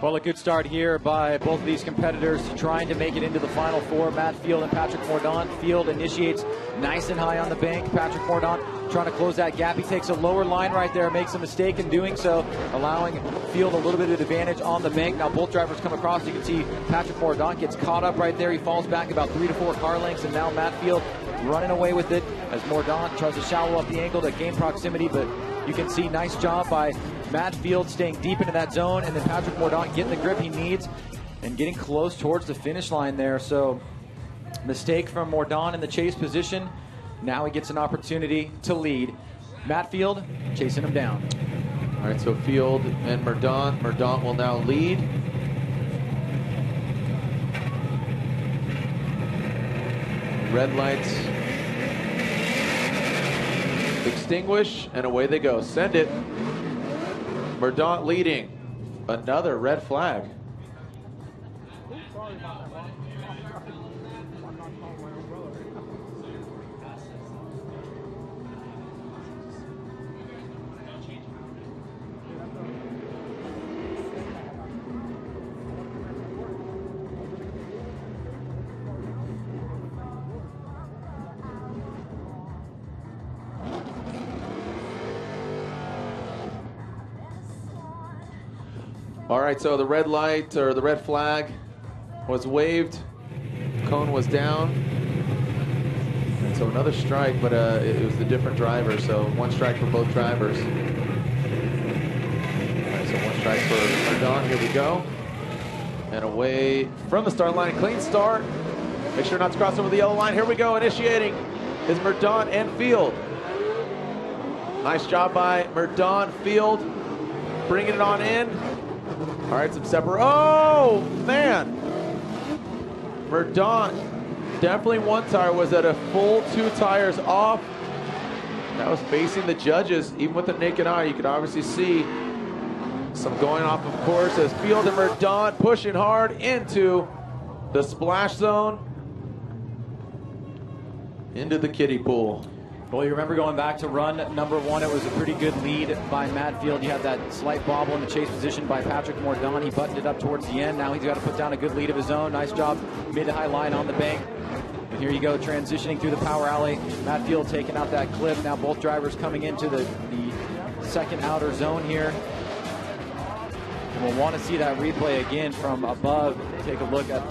Well, a good start here by both of these competitors trying to make it into the final 4. Matt Field and Patrick Mordant. Field initiates nice and high on the bank. Patrick Mordant trying to close that gap. He takes a lower line right there, makes a mistake in doing so, allowing Field a little bit of advantage on the bank. Now both drivers come across. You can see Patrick Mordant gets caught up right there. He falls back about 3 to 4 car lengths, and now Matt Field running away with it as Mordant tries to shallow up the angle to gain proximity, but you can see nice job by Matt Field staying deep into that zone, and then Patrick Mordant getting the grip he needs and getting close towards the finish line there. So mistake from Mordant in the chase position. Now he gets an opportunity to lead. Matt Field chasing him down.
All right, so Field and Mordant. Mordant will now lead. Red lights extinguish, and away they go. Send it. Mordant leading. Another red flag. All right, so the red light, or the red flag, was waved. Cone was down. And so another strike, but it was the different driver, so 1 strike for both drivers. All right, so 1 strike for Mordant. Here we go. And away from the start line. Clean start. Make sure not to cross over the yellow line. Here we go. Initiating is Mordant and Field. Nice job by Mordant. Field bringing it on in. All right, some separate. Oh, man. Mordant, definitely 1 tire was at a full 2 tires off. That was facing the judges. Even with the naked eye, you could obviously see some going off, of course, as Field and Mordant pushing hard into the splash zone, into the kiddie pool.
Well, you remember going back to run number 1, it was a pretty good lead by Matt Field. You had that slight bobble in the chase position by Patrick Mordant. He buttoned it up towards the end. Now he's got to put down a good lead of his own. Nice job, mid to high line on the bank. And here you go, transitioning through the power alley. Matt Field taking out that clip. Now both drivers coming into the second outer zone here. And we'll want to see that replay again from above. Take a look at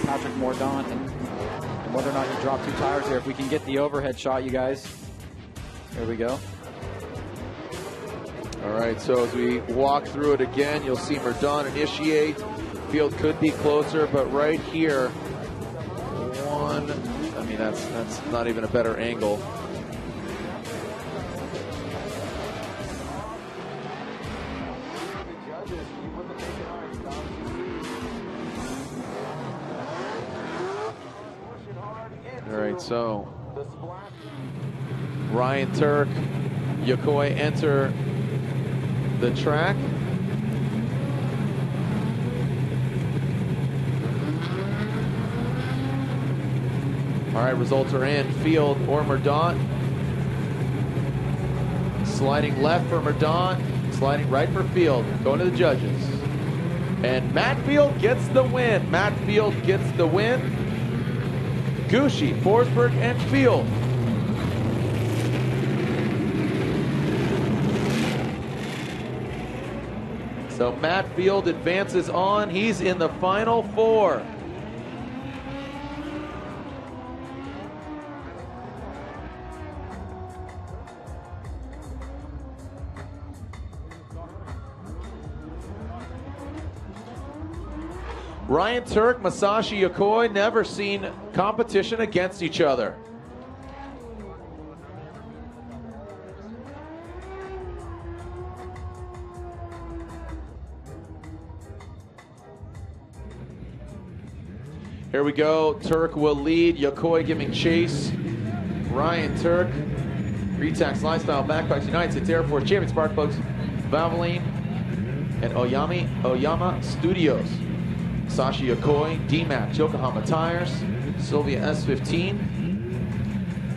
Patrick Mordant and whether or not he dropped 2 tires there. If we can get the overhead shot, you guys. There we go.
All right, so as we walk through it again, you'll see Mordant initiate. Field could be closer, but right here, 1, I mean, that's not even a better angle. All right, so Ryan Turk, Yokoi enter the track. All right, results are in. Field or Mordant. Sliding left for Mordant, sliding right for Field. Going to the judges. And Matt Field gets the win. Matt Field gets the win. Gushi, Forsberg, and Field. So Matt Field advances on. He's in the final four. Ryan Turk, Masashi Yokoi, never seen competition against each other. Here we go. Turk will lead. Yokoi giving chase. Ryan Turk. Retax Lifestyle Backpacks United States Air Force Champion Spark Plugs, Valvoline, and Oyama Studios. Sashi Yokoi, D-Mac, Yokohama Tires, Sylvia S15,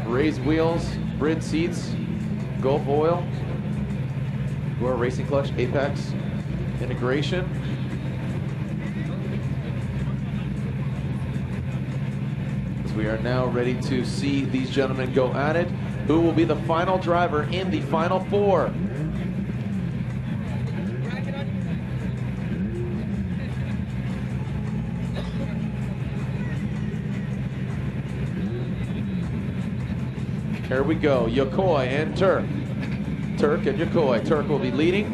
Raised Wheels, Brid Seats, Gulf Oil, Gore Racing Clutch, Apex Integration. As we are now ready to see these gentlemen go at it. Who will be the final driver in the final four? Here we go, Yokoi and Turk. Turk and Yokoi. Turk will be leading.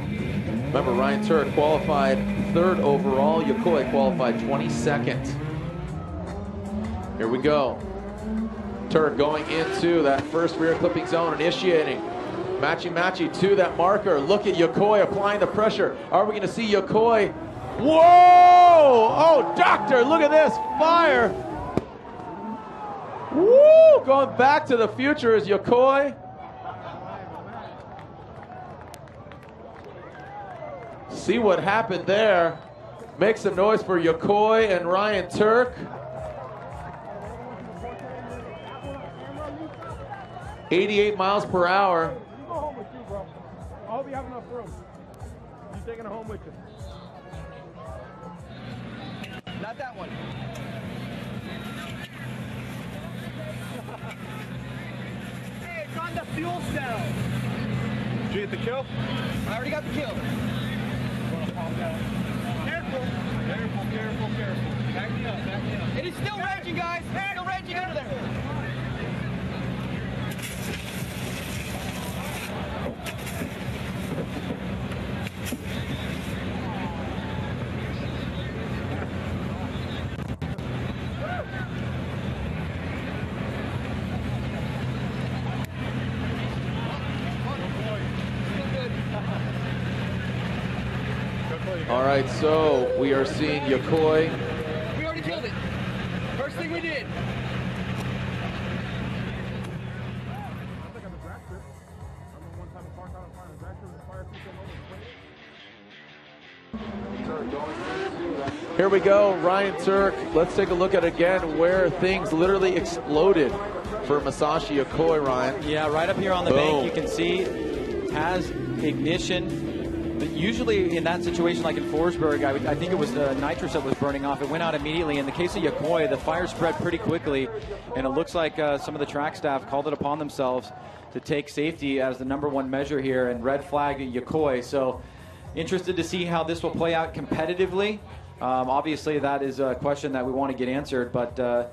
Remember, Ryan Turk qualified 3rd overall. Yokoi qualified 22nd. Here we go. Turk going into that first rear clipping zone, initiating. Matchy to that marker. Look at Yokoi applying the pressure. Are we going to see Yokoi? Whoa! Oh, doctor, look at this. Fire. Woo! Going back to the future is Yokoi. See what happened there. Make some noise for Yokoi and Ryan Turk. 88 miles per hour.
You go home with you, bro. I hope you have enough room. You taking it home with you? Not that one. Hey, it's on the fuel cell. Did you get the kill? I already got the kill. Careful. Back me up. It is still raging, guys. Still raging under there.
All right, so we are seeing Yokoi.
We already killed it. First thing we did.
Here we go, Ryan Turk. Let's take a look at again where things literally exploded for Masashi Yokoi, Ryan.
Yeah, right up here on the bank, you can see has ignition. But usually in that situation, like in Forsberg, I think it was the nitrous that was burning off. It went out immediately. In the case of Yokoi, the fire spread pretty quickly, and it looks like some of the track staff called it upon themselves to take safety as the #1 measure here and red flag Yokoi. So interested to see how this will play out competitively. Obviously, that is a question that we want to get answered, but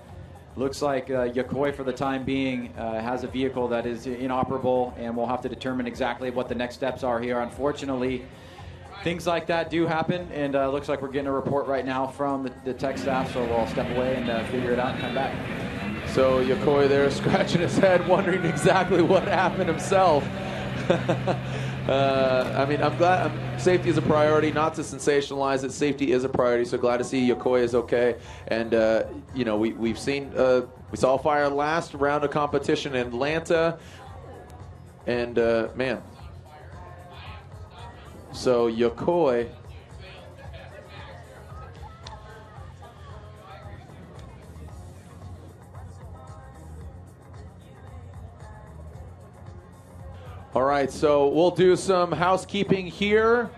looks like Yokoi, for the time being, has a vehicle that is inoperable, and we'll have to determine exactly what the next steps are here. Unfortunately, things like that do happen, and looks like we're getting a report right now from the tech staff, so we'll step away and figure it out and come back.
So Yokoi there scratching his head, wondering exactly what happened himself. I mean, I'm glad safety is a priority, not to sensationalize it. Safety is a priority, so glad to see Yokoi is okay. And, you know, we've seen We saw fire last round of competition in Atlanta. And, man. So, Yokoi. All right, so we'll do some housekeeping here.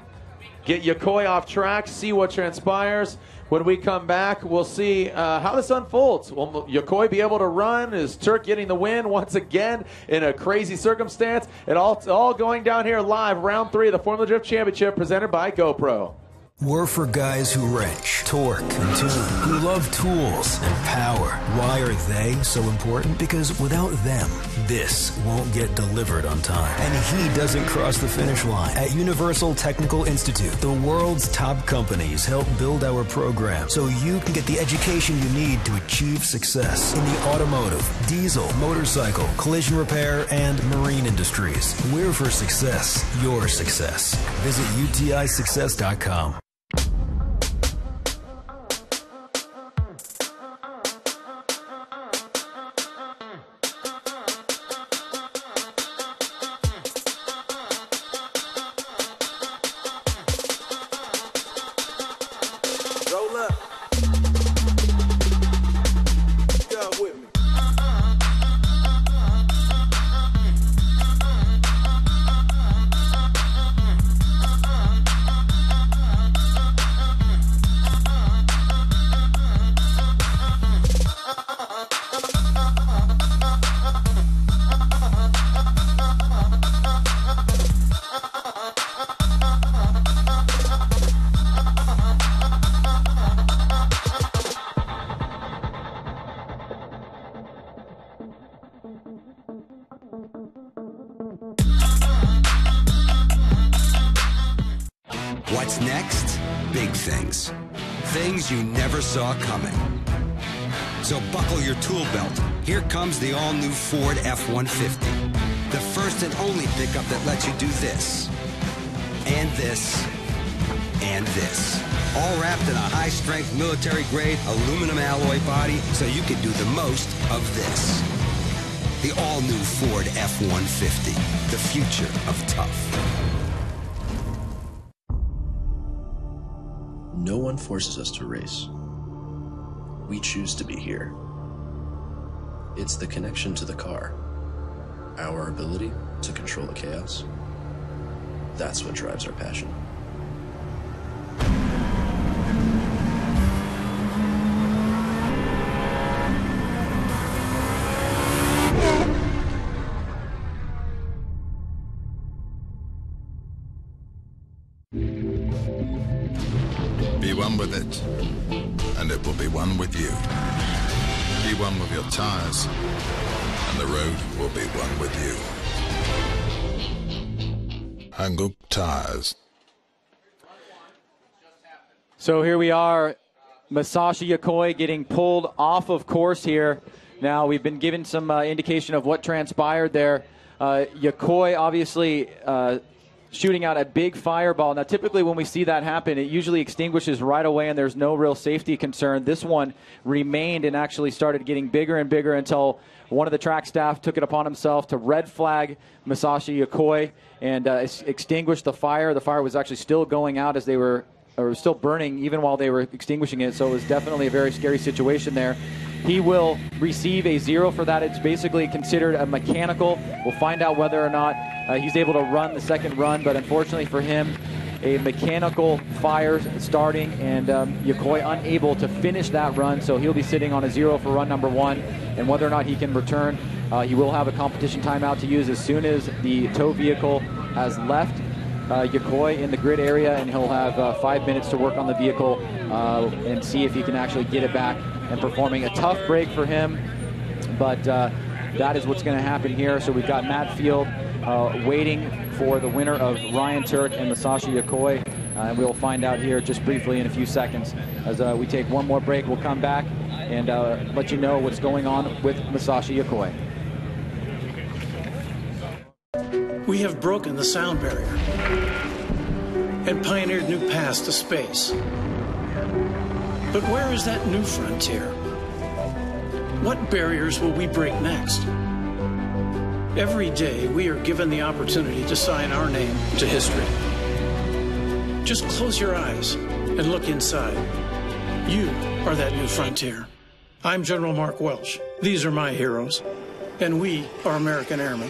Get Yokoi off track, see what transpires. When we come back, we'll see how this unfolds. Will Yokoi be able to run? Is Turk getting the win once again in a crazy circumstance? It's all going down here live, round 3 of the Formula Drift Championship presented by GoPro.
We're for guys who wrench, torque, and tune, who love tools and power. Why are they so important? Because without them, this won't get delivered on time. And he doesn't cross the finish line. At Universal Technical Institute, the world's top companies help build our program so you can get the education you need to achieve success in the automotive, diesel, motorcycle, collision repair, and marine industries. We're for success, your success. Visit UTISuccess.com.
What's next? Big things. Things you never saw coming. So buckle your tool belt. Here comes the all-new Ford F-150. The first and only pickup that lets you do this, and this, and this. All wrapped in a high-strength military-grade aluminum alloy body so you can do the most of this. The all-new Ford F-150. The future of tough.
No one forces us to race. We choose to be here. It's the connection to the car. Our ability to control the chaos. That's what drives our passion.
Be one with it, and it will be one with you. Be one with your tires, and the road will be one with you. Hangup Tires.
So here we are, Masashi Yokoi getting pulled off of course here. Now we've been given some indication of what transpired there. Yokoi obviously shooting out a big fireball. Now typically when we see that happen, it usually extinguishes right away and there's no real safety concern. This one remained and actually started getting bigger and bigger until one of the track staff took it upon himself to red flag Masashi Yokoi and extinguish the fire. The fire was actually still going out as they were, or still burning even while they were extinguishing it. So it was definitely a very scary situation there. He will receive a 0 for that. It's basically considered a mechanical. We'll find out whether or not he's able to run the second run, but unfortunately for him, a mechanical fire starting and Yokoi unable to finish that run, so he'll be sitting on a 0 for run number 1, and whether or not he can return, he will have a competition timeout to use as soon as the tow vehicle has left Yokoi in the grid area, and he'll have 5 minutes to work on the vehicle and see if he can actually get it back, and performing a tough break for him, but that is what's going to happen here. So we've got Matt Field waiting for the winner of Ryan Turk and Masashi Yokoi, and we'll find out here just briefly in a few seconds. As we take one more break, we'll come back and let you know what's going on with Masashi Yokoi.
We have broken the sound barrier and pioneered new paths to space. But where is that new frontier? What barriers will we break next? Every day, we are given the opportunity to sign our name to history. Just close your eyes and look inside. You are that new frontier. I'm General Mark Welch. These are my heroes. And we are American Airmen.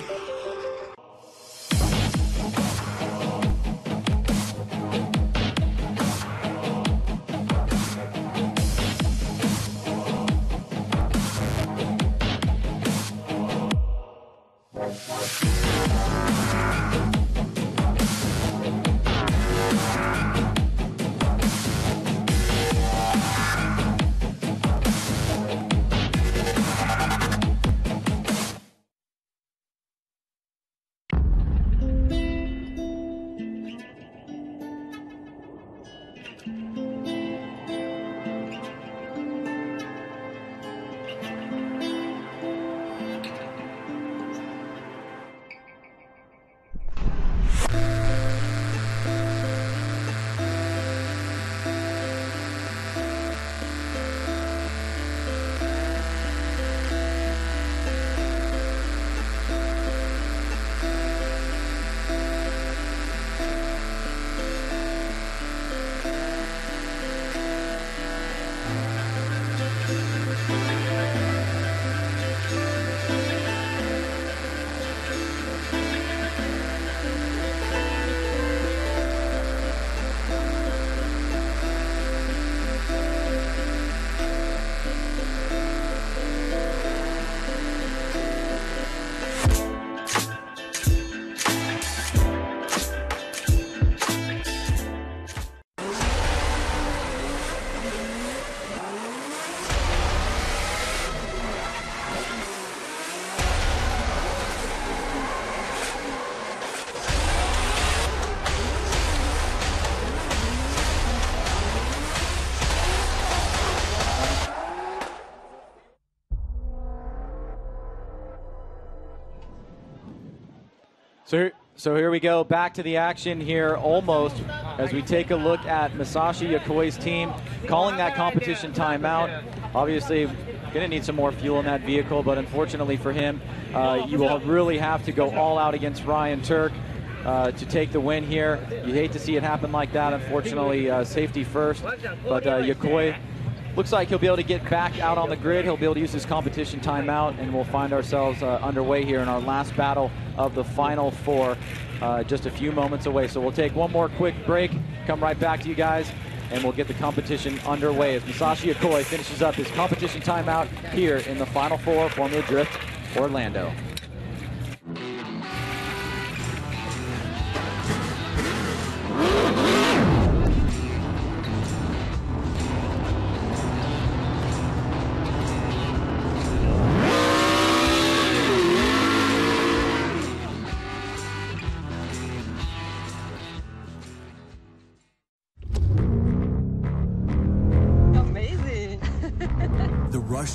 So here we go, back to the action here almost as we take a look at Masashi Yokoi's team calling that competition timeout. Obviously, going to need some more fuel in that vehicle, but unfortunately for him, you will really have to go all out against Ryan Turk to take the win here. You hate to see it happen like that, unfortunately, safety first, but Yokoi looks like he'll be able to get back out on the grid. He'll be able to use his competition timeout, and we'll find ourselves underway here in our last battle of the Final Four, just a few moments away. So we'll take one more quick break, come right back to you guys, and we'll get the competition underway as Masashi Yokoi finishes up his competition timeout here in the Final Four, Formula Drift Orlando.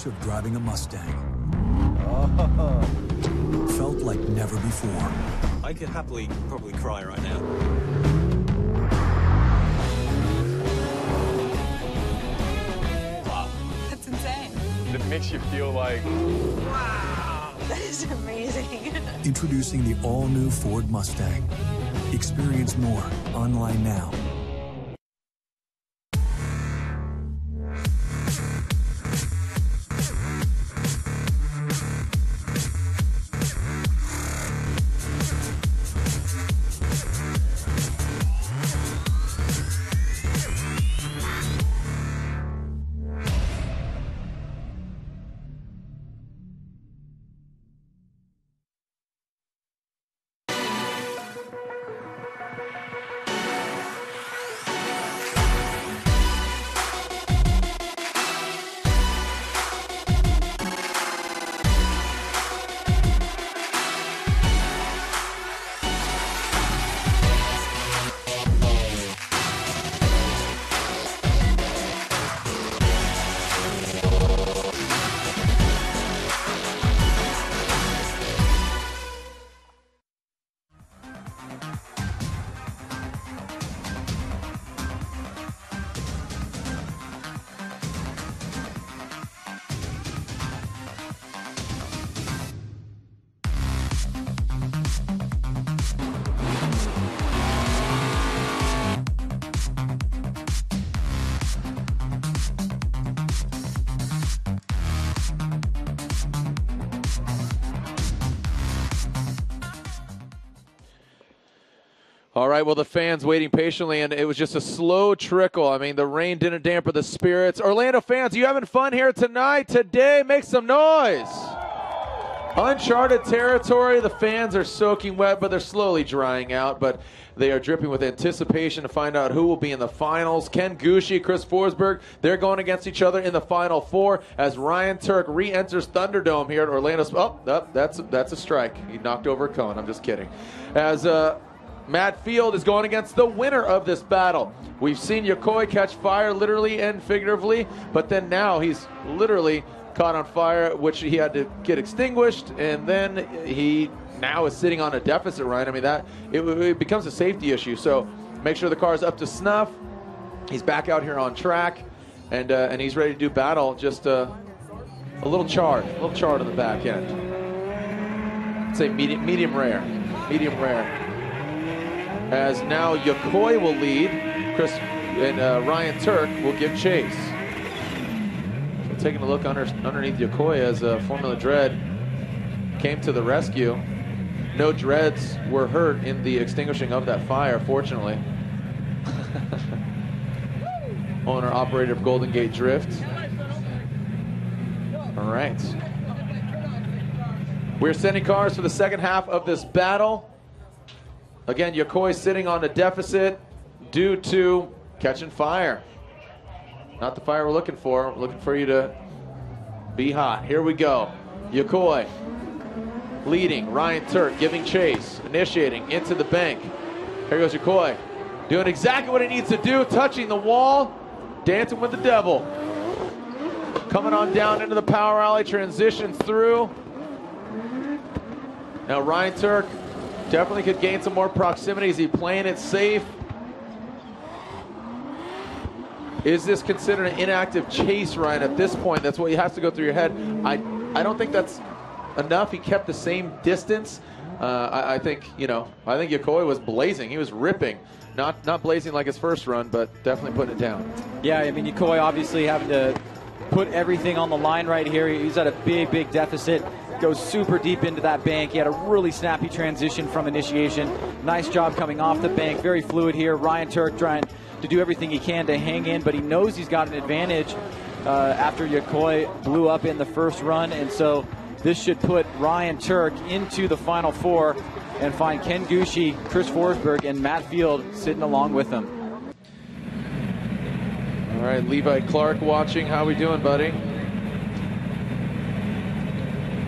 Of driving a Mustang felt like never before.
I could happily probably cry right now.
Wow. That's insane.
It makes you feel like,
wow, that is amazing.
Introducing the all-new Ford Mustang. Experience more online now.
All right, well, the fans waiting patiently, and it was just a slow trickle. I mean, the rain didn't dampen the spirits. Orlando fans, you having fun here tonight? Today, make some noise. Uncharted territory. The fans are soaking wet, but they're slowly drying out. But they are dripping with anticipation to find out who will be in the finals. Ken Gushi, Chris Forsberg, they're going against each other in the Final Four as Ryan Turk re-enters Thunderdome here at Orlando. Oh, that's a strike. He knocked over a cone. I'm just kidding. As Matt Field is going against the winner of this battle. We've seen Yokoi catch fire literally and figuratively, but then now he's literally caught on fire, which he had to get extinguished, and then he now is sitting on a deficit, Ryan. I mean, that it becomes a safety issue. So make sure the car is up to snuff. He's back out here on track, and he's ready to do battle. Just a little charred on the back end. I'd say medium rare. As now Yokoi will lead, Chris and Ryan Turk will give chase. So taking a look underneath Yokoi as Formula Dread came to the rescue. No dreads were hurt in the extinguishing of that fire, fortunately. Owner operator of Golden Gate Drift. All right. We're sending cars for the second half of this battle. Again, Yokoi sitting on a deficit due to catching fire. Not the fire we're looking for. We're looking for you to be hot. Here we go. Yokoi leading. Ryan Turk giving chase. Initiating into the bank. Here goes Yokoi. Doing exactly what he needs to do. Touching the wall. Dancing with the devil. Coming on down into the power alley. Transition through. Now Ryan Turk definitely could gain some more proximity. Is he playing it safe? Is this considered an inactive chase, Ryan, at this point? That's what you have to go through your head. I don't think that's enough. He kept the same distance. I think Yokoi was blazing. He was ripping. Not blazing like his first run, but definitely putting it down.
Yeah, I mean, Yokoi obviously having to put everything on the line right here. He's at a big deficit. Goes super deep into that bank. He had a really snappy transition from initiation. Nice job coming off the bank. Very fluid here. Ryan Turk trying to do everything he can to hang in, but he knows he's got an advantage after Yokoi blew up in the first run, and so this should put Ryan Turk into the Final Four and find Ken Gushi, Chris Forsberg, and Matt Field sitting along with him.
All right, Levi Clark watching. How we doing, buddy?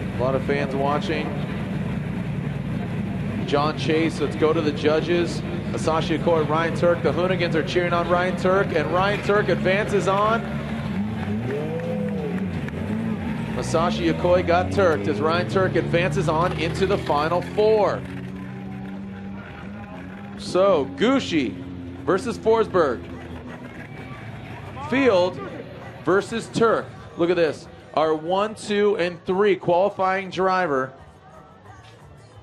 A lot of fans watching. John Chase, let's go to the judges. Masashi Yokoi, Ryan Turk. The Hoonigans are cheering on Ryan Turk, and Ryan Turk advances on. Masashi Yokoi got Turked as Ryan Turk advances on into the Final Four. So, Gushi versus Forsberg. Field versus Turk. Look at this. Our 1, 2, and 3 qualifying driver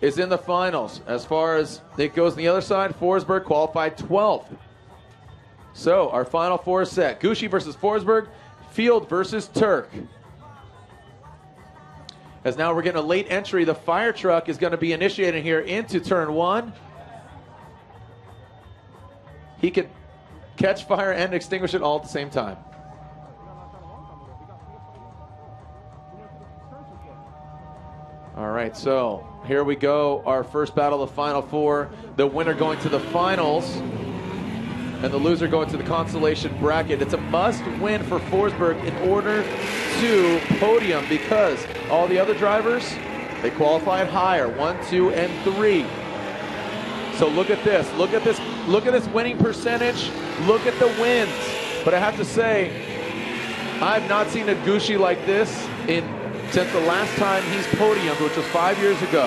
is in the finals. As far as it goes on the other side, Forsberg qualified 12th. So our Final Four is set. Gushi versus Forsberg, Field versus Turk. As now we're getting a late entry. The fire truck is going to be initiating here into turn 1. He could catch fire and extinguish it all at the same time. All right, so here we go. Our first battle of the Final Four. The winner going to the finals, and the loser going to the consolation bracket. It's a must-win for Forsberg in order to podium because all the other drivers, they qualified higher, 1, 2, and 3. So look at this. Look at this winning percentage. Look at the wins. But I have to say, I've not seen a Gushi like this since the last time he's podiumed, which was 5 years ago.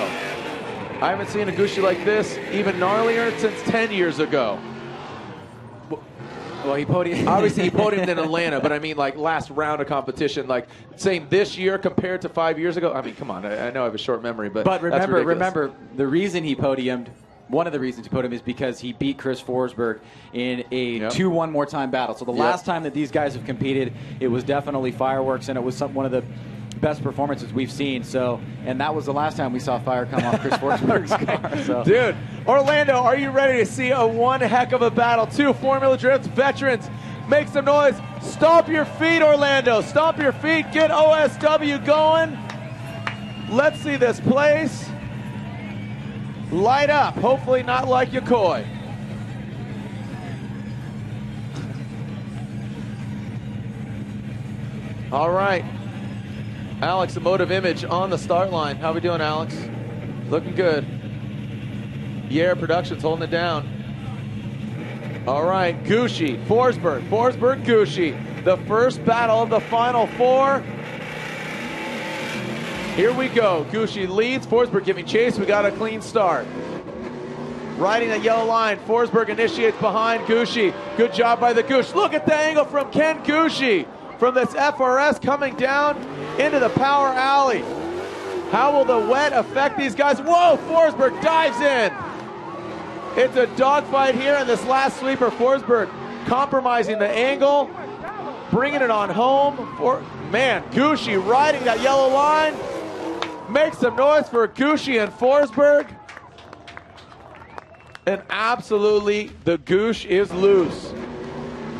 I haven't seen a Gushi like this, even gnarlier, since 10 years ago.
Well, he podiumed.
Obviously, he podiumed in Atlanta, but I mean, like, last round of competition, like, saying this year compared to 5 years ago. I mean, come on. I know I have a short memory, but
remember, the reason he podiumed, one of the reasons he podiumed is because he beat Chris Forsberg in a 2-1 more time battle. So the last time that these guys have competed, it was definitely fireworks, and it was one of the best performances we've seen. So, and that was the last time we saw fire come off Chris Forsberg's car. So.
Dude, Orlando, are you ready to see a one heck of a battle? Two Formula Drift veterans. Make some noise. Stomp your feet, Orlando. Stomp your feet. Get OSW going. Let's see this place light up. Hopefully not like Yokoi. All right. Alex, Emotive Image on the start line. How we doing, Alex? Looking good. Yeah, Productions holding it down. All right, Gushi, Forsberg, Gushi. The first battle of the Final Four. Here we go. Gushi leads, Forsberg giving chase. We got a clean start. Riding that yellow line, Forsberg initiates behind Gushi. Good job by the Gush. Look at the angle from Ken Gushi from this FRS coming down into the power alley. How will the wet affect these guys? Whoa, Forsberg dives in. It's a dogfight here in this last sweeper. Forsberg compromising the angle, bringing it on home. Gushi riding that yellow line. Make some noise for Gushi and Forsberg. And absolutely, the Goosh is loose.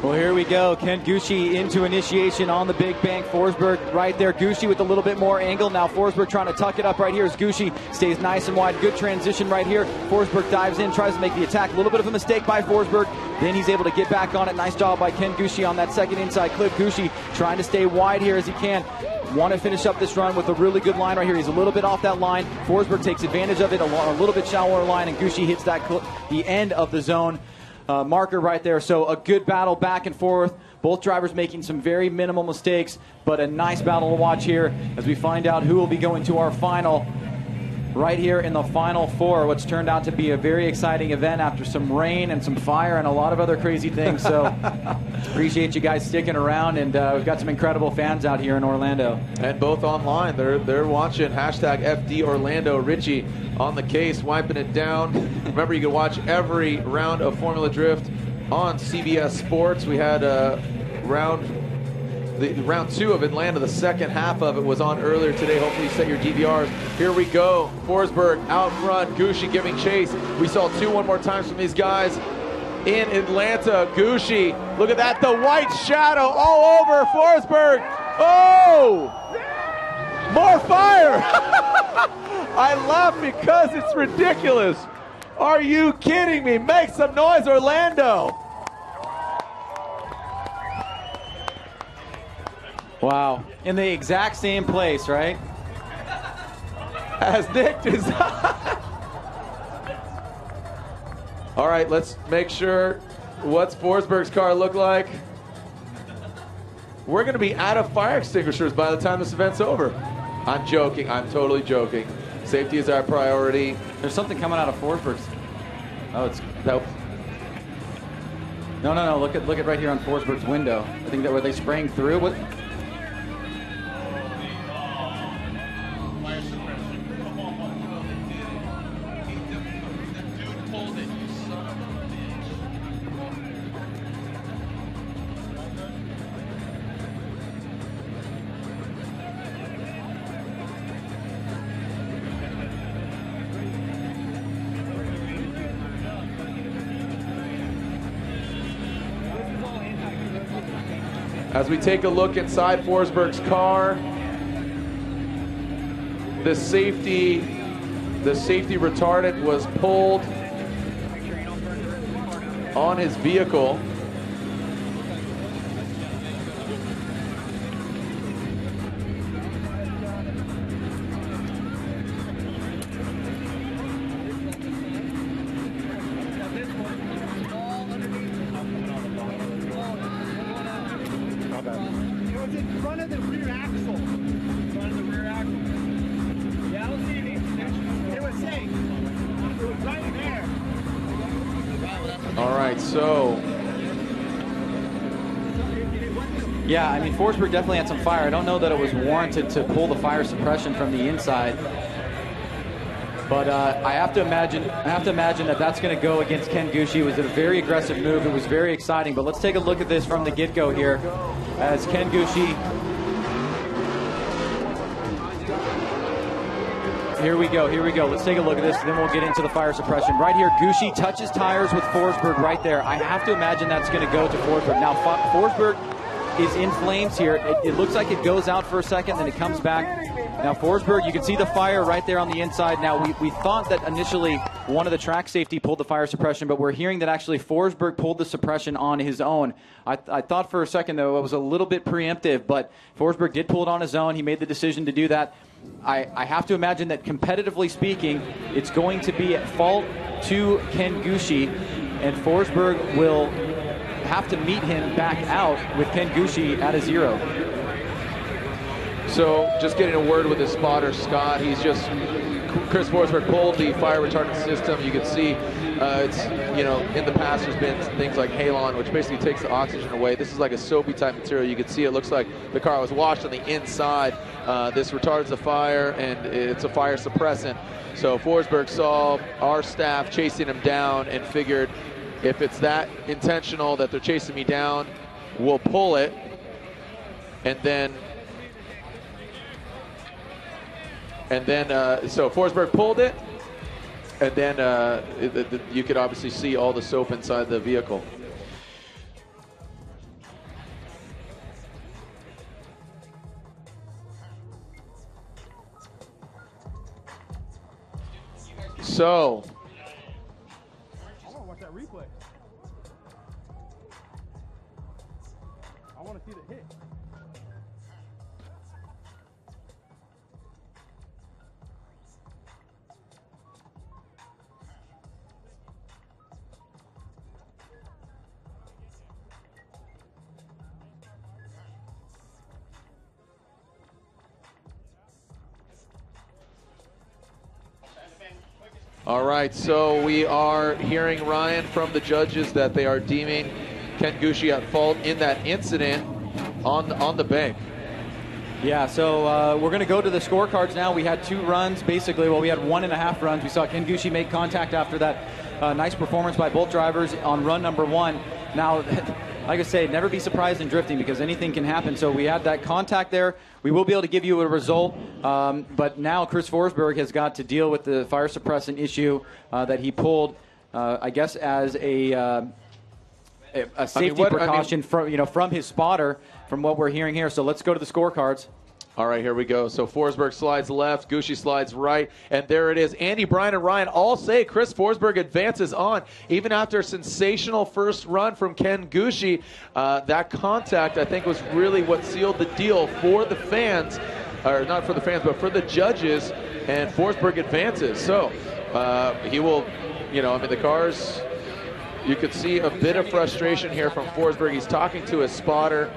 Well, here we go. Ken Gushi into initiation on the big bank. Forsberg right there. Gushi with a little bit more angle. Now Forsberg trying to tuck it up right here as Gushi stays nice and wide. Good transition right here. Forsberg dives in, tries to make the attack. A little bit of a mistake by Forsberg. Then he's able to get back on it. Nice job by Ken Gushi on that second inside clip. Gushi trying to stay wide here as he can. Want to finish up this run with a really good line right here. He's a little bit off that line. Forsberg takes advantage of it, a little bit shallower line, and Gushi hits the end of the zone marker right there. So a good battle back and forth. Both drivers making some very minimal mistakes, but a nice battle to watch here as we find out who will be going to our final right here in the Final Four, what's turned out to be a very exciting event after some rain and some fire and a lot of other crazy things. So appreciate you guys sticking around, and we've got some incredible fans out here in Orlando.
And both online. They're watching hashtag FD Orlando. Richie on the case, wiping it down. Remember, you can watch every round of Formula Drift on CBS Sports. We had round 2 of Atlanta. The second half of it was on earlier today. Hopefully you set your DVRs. Here we go. Forsberg out front. Gushi giving chase. We saw 2 one more times from these guys in Atlanta. Gushi, look at that. The white shadow all over Forsberg. Oh! More fire! I laugh because it's ridiculous. Are you kidding me? Make some noise, Orlando.
Wow. In the exact same place, right?
As Nick designed. All right, let's make sure. What's Forsberg's car look like? We're going to be out of fire extinguishers by the time this event's over. I'm joking. I'm totally joking. Safety is our priority.
There's something coming out of Forsberg's. Oh, it's
no.
No. Look at right here on Forsberg's window. I think that were they spraying through. What?
As we take a look inside Forsberg's car, the safety retardant was pulled on his vehicle.
Yeah, I mean, Forsberg definitely had some fire. I don't know that it was warranted to pull the fire suppression from the inside. But I have to imagine that that's going to go against Ken Gushi. It was a very aggressive move. It was very exciting. But let's take a look at this from the get-go here as Ken Gushi here we go. Let's take a look at this, then we'll get into the fire suppression. Right here, Gushi touches tires with Forsberg right there. I have to imagine that's going to go to Forsberg. Now, Forsberg is in flames here. It looks like it goes out for a second, then it comes back. Now, Forsberg, you can see the fire right there on the inside. Now, we thought that initially one of the track safety pulled the fire suppression, but we're hearing that actually Forsberg pulled the suppression on his own. I thought for a second, though, it was a little bit preemptive, but Forsberg did pull it on his own. He made the decision to do that. I have to imagine that competitively speaking, it's going to be at fault to Ken Gushi, and Forsberg will have to meet him back out with Ken Gushi at a 0.
So just getting a word with his spotter, Scott. Chris Forsberg pulled the fire retardant system. You can see it's, in the past there's been things like halon, which basically takes the oxygen away. This is like a soapy type material. You can see it looks like the car was washed on the inside. This retards the fire, and it's a fire suppressant. So Forsberg saw our staff chasing him down and figured, if it's that intentional that they're chasing me down, we'll pull it. And then so Forsberg pulled it, and then you could obviously see all the soap inside the vehicle. So
I want to watch that replay. I want to see the hit.
All right, so we are hearing, Ryan, from the judges that they are deeming Ken Gushi at fault in that incident on the bank.
Yeah, so we're going to go to the scorecards now. We had 2 runs, basically. Well, we had 1.5 runs. We saw Ken Gushi make contact after that nice performance by both drivers on run number 1. Now, like I say, never be surprised in drifting because anything can happen. So we had that contact there. We will be able to give you a result, but now Chris Forsberg has got to deal with the fire suppressant issue that he pulled, I guess, as a safety precaution from his spotter, from what we're hearing here. So let's go to the scorecards.
All right, here we go. So Forsberg slides left, Gushi slides right, and there it is. Andy, Brian, and Ryan all say Chris Forsberg advances on. Even after a sensational first run from Ken Gushi, that contact, I think, was really what sealed the deal for the fans, or not for the fans, but for the judges, and Forsberg advances. So he will, the cars, you could see a bit of frustration here from Forsberg. He's talking to his spotter.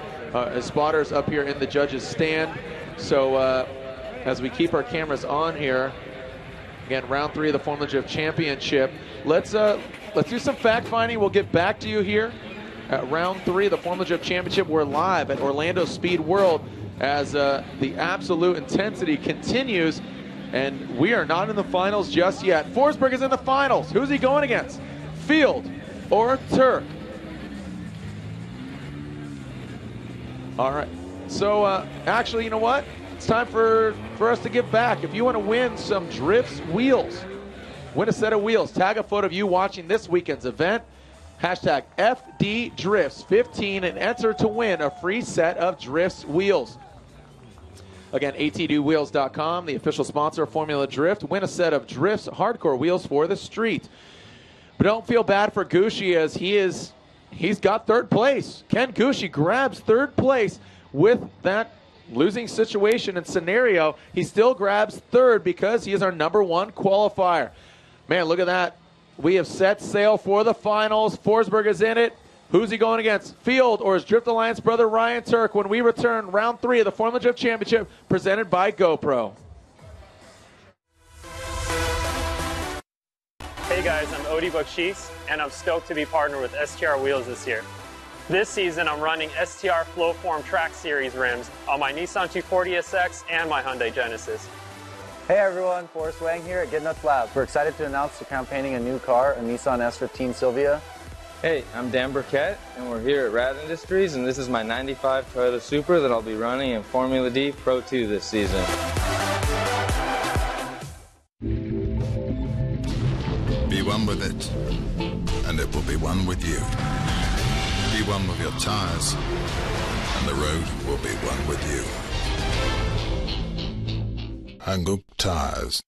His spotter's up here in the judges' stand. So as we keep our cameras on here, again, round 3 of the Formula Drift Championship. Let's do some fact finding. We'll get back to you here at round 3 of the Formula Drift Championship. We're live at Orlando Speed World as the absolute intensity continues, and we are not in the finals just yet. Forsberg is in the finals. Who's he going against? Field or Turk? All right. So, actually, you know what? It's time for us to give back. If you want to win some Drifts wheels, win a set of wheels, tag a photo of you watching this weekend's event, hashtag FDDrifts15, and enter to win a free set of Drifts wheels. Again, atdwheels.com, the official sponsor of Formula Drift. Win a set of Drifts hardcore wheels for the street. But don't feel bad for Gushi, as he's got 3rd place. Ken Gushi grabs 3rd place. With that losing situation and scenario, he still grabs 3rd because he is our number 1 qualifier. Man, look at that. We have set sail for the finals. Forsberg is in it. Who's he going against? Field or his Drift Alliance brother Ryan Turk when we return round 3 of the Formula Drift Championship presented by GoPro.
Hey guys, I'm Odi Bokis, and I'm stoked to be partnered with STR Wheels this year. This season, I'm running STR Flowform Track Series rims on my Nissan 240SX and my Hyundai Genesis.
Hey everyone, Forrest Wang here at Gittin Jr. We're excited to announce we're campaigning a new car, a Nissan S15 Silvia.
Hey, I'm Dan Burkett, and we're here at Rad Industries, and this is my 95 Toyota Supra that I'll be running in Formula D Pro 2 this season.
Be one with it, and it will be one with you. Be one with your tires, and the road will be one with you. Hankook Tires.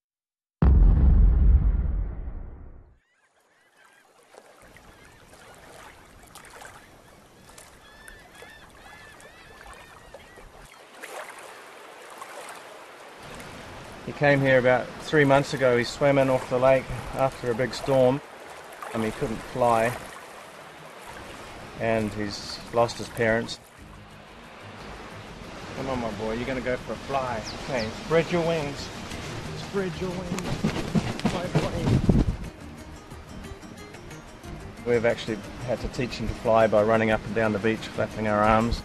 He came here about 3 months ago. He swam in off the lake after a big storm. He couldn't fly, and he's lost his parents. Come on, my boy, you're going to go for a fly. Okay, spread your wings. Spread your wings. Fly plane. We've actually had to teach him to fly by running up and down the beach, flapping our arms.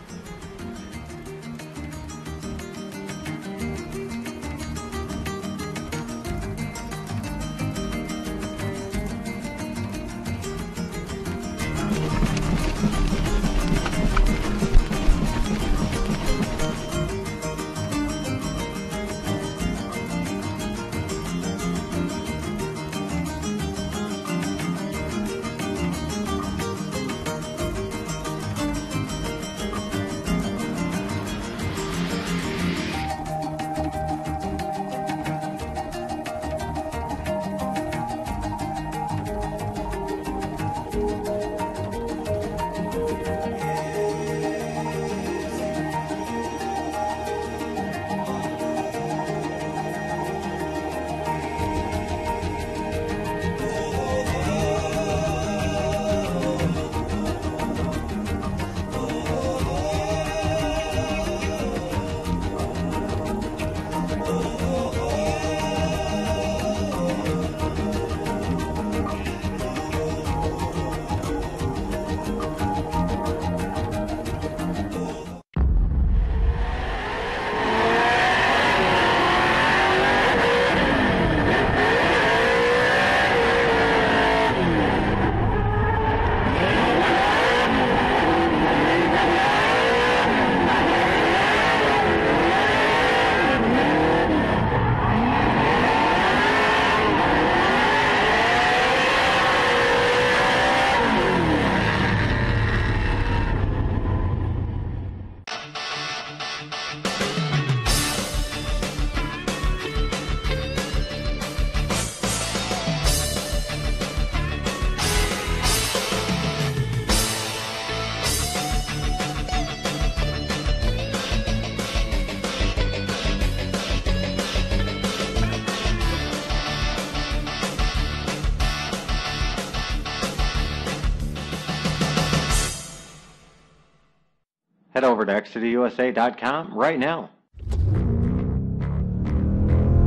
Head over to exeterusa.com right now.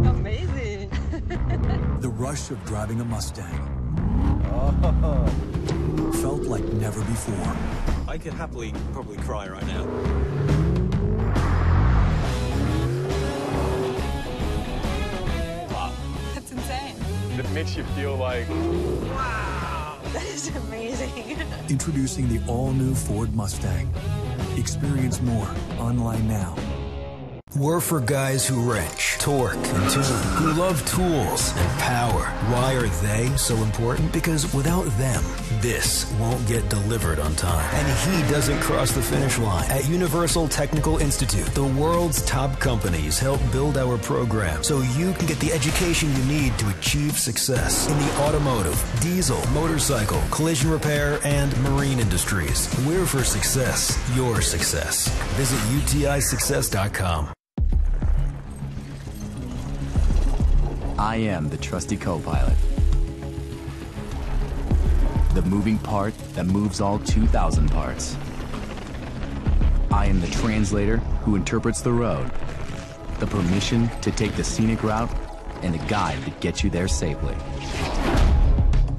Amazing.
The rush of driving a Mustang
Oh.
felt like never before.
I could happily probably cry right now.
Wow. That's insane.
It makes you feel like,
Wow. That is amazing.
Introducing the all-new Ford Mustang. Experience more online now.
We're for guys who wrench, torque, and tune, who love tools and power. Why are they so important? Because without them, this won't get delivered on time. And he doesn't cross the finish line. At Universal Technical Institute, the world's top companies help build our program so you can get the education you need to achieve success in the automotive, diesel, motorcycle, collision repair, and marine industries. We're for success, your success. Visit utisuccess.com.
I am the trusty co-pilot. The moving part that moves all 2,000 parts. I am the translator who interprets the road, the permission to take the scenic route, and the guide that gets you there safely.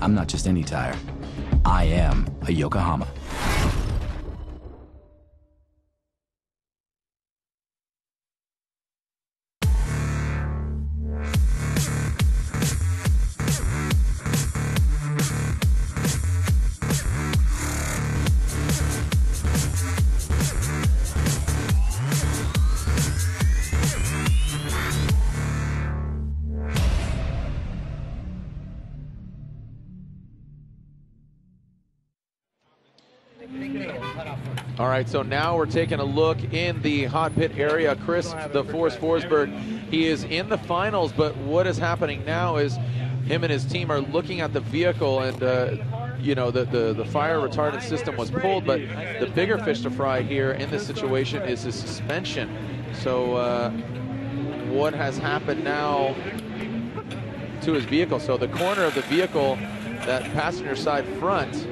I'm not just any tire. I am a Yokohama.
All right, so now we're taking a look in the hot pit area. Chris, the Force Forsberg, he is in the finals, but what is happening now is him and his team are looking at the vehicle, and you know, the fire retardant system was pulled, but the bigger fish to fry here in this situation is his suspension. So what has happened now to his vehicle? So the corner of the vehicle, that passenger side front,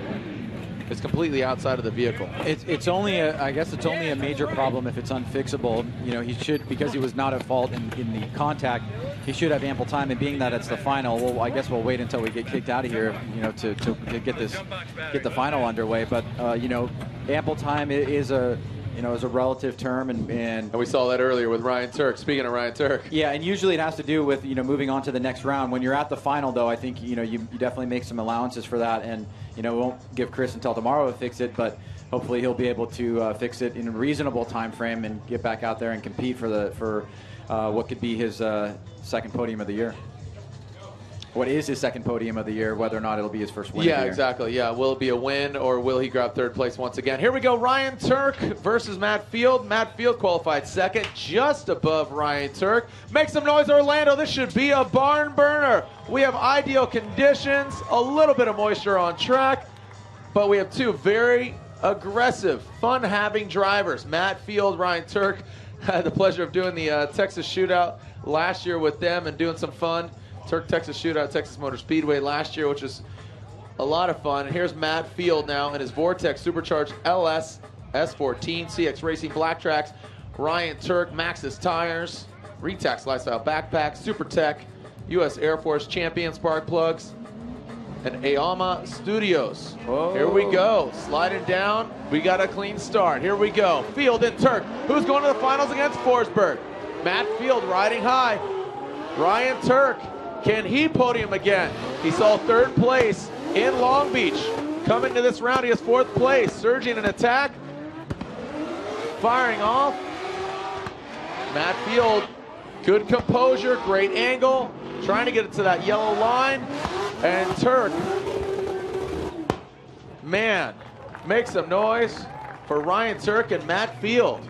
is completely outside of the vehicle.
It's only I guess it's only a major problem if it's unfixable. You know, he should, because he was not at fault in the contact, he should have ample time. And being that it's the final, well, I guess we'll wait until we get kicked out of here, you know, to get the final underway. But you know, ample time is a, you know, is a relative term, and
we saw that earlier with Ryan Turk. Speaking of Ryan Turk,
yeah, and usually it has to do with, you know, moving on to the next round. When you're at the final, though, I think, you know, you definitely make some allowances for that, and you know, we won't give Chris until tomorrow to fix it, but hopefully he'll be able to fix it in a reasonable time frame and get back out there and compete for what could be his second podium of the year. What is his second podium of the year, whether or not it'll be his first win.
Yeah, exactly. Yeah, will it be a win, or will he grab third place once again? Here we go, Ryan Turk versus Matt Field. Matt Field qualified second, just above Ryan Turk. Make some noise, Orlando. This should be a barn burner. We have ideal conditions, a little bit of moisture on track, but we have two very aggressive, fun-having drivers. Matt Field, Ryan Turk. I had the pleasure of doing the Texas Shootout last year with them and doing some fun. Turk Texas Shootout, Texas Motor Speedway last year, which was a lot of fun. And here's Matt Field now in his Vortex Supercharged LS S14 CX Racing Black Tracks. Ryan Turk, Maxxis tires, Retax Lifestyle Backpack, Super Tech, U.S. Air Force Champion Spark Plugs, and Aoma Studios.
Whoa.
Here we go, sliding down. We got a clean start. Here we go. Field and Turk. Who's going to the finals against Forsberg? Matt Field riding high. Ryan Turk. Can he podium again? He saw third place in Long Beach. Coming to this round, he has fourth place. Surging in attack. Firing off. Matt Field, good composure, great angle. Trying to get it to that yellow line. And Turk, man, make some noise for Ryan Turk and Matt Field.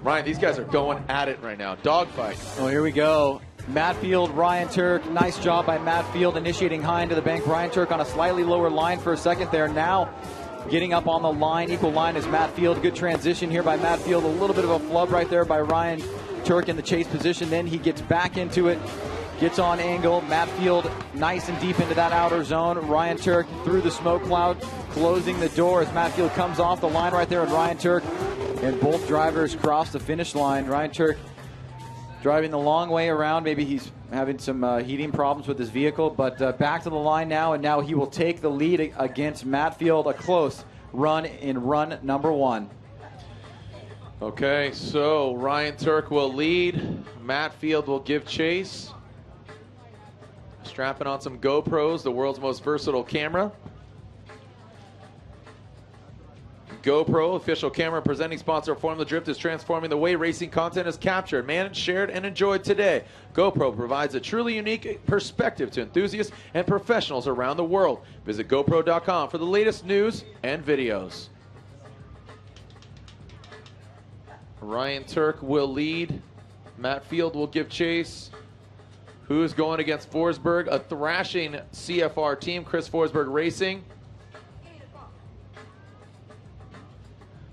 Ryan, these guys are going at it right now. Dogfight.
Oh, here we go. Matt Field, Ryan Turk. Nice job by Matt Field initiating high into the bank. Ryan Turk on a slightly lower line for a second there. Now getting up on the line, equal line is Matt Field. Good transition here by Matt Field. A little bit of a flub right there by Ryan Turk in the chase position. Then he gets back into it, gets on angle. Matt Field nice and deep into that outer zone. Ryan Turk through the smoke cloud, closing the door as Matt Field comes off the line right there, and Ryan Turk and both drivers cross the finish line. Ryan Turk driving the long way around. Maybe he's having some heating problems with his vehicle, but back to the line now, and now he will take the lead against Matt Field. A close run in run number one.
Okay, so Ryan Turk will lead. Matt Field will give chase. Strapping on some GoPros, the world's most versatile camera. GoPro, official camera presenting sponsor of Formula Drift, is transforming the way racing content is captured, managed, shared, and enjoyed today. GoPro provides a truly unique perspective to enthusiasts and professionals around the world. Visit GoPro.com for the latest news and videos. Ryan Turk will lead. Matt Field will give chase. Who's going against Forsberg? A thrashing CFR team, Chris Forsberg Racing.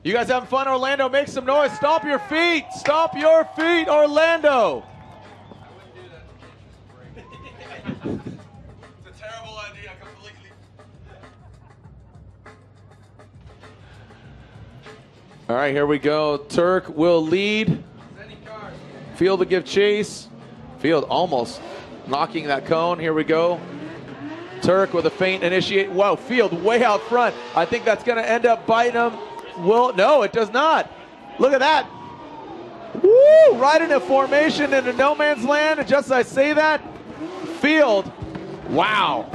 You guys having fun, Orlando? Make some noise. Stomp your feet. Stomp your feet, Orlando.
It's a terrible idea, completely.
All right, here we go. Turk will lead. Field to give chase. Field almost knocking that cone. Here we go. Turk with a feint initiate. Whoa, Field way out front. I think that's going to end up biting him. Well, no, it does not. Look at that. Woo! Right into formation into no man's land. And just as I say that, Field, wow.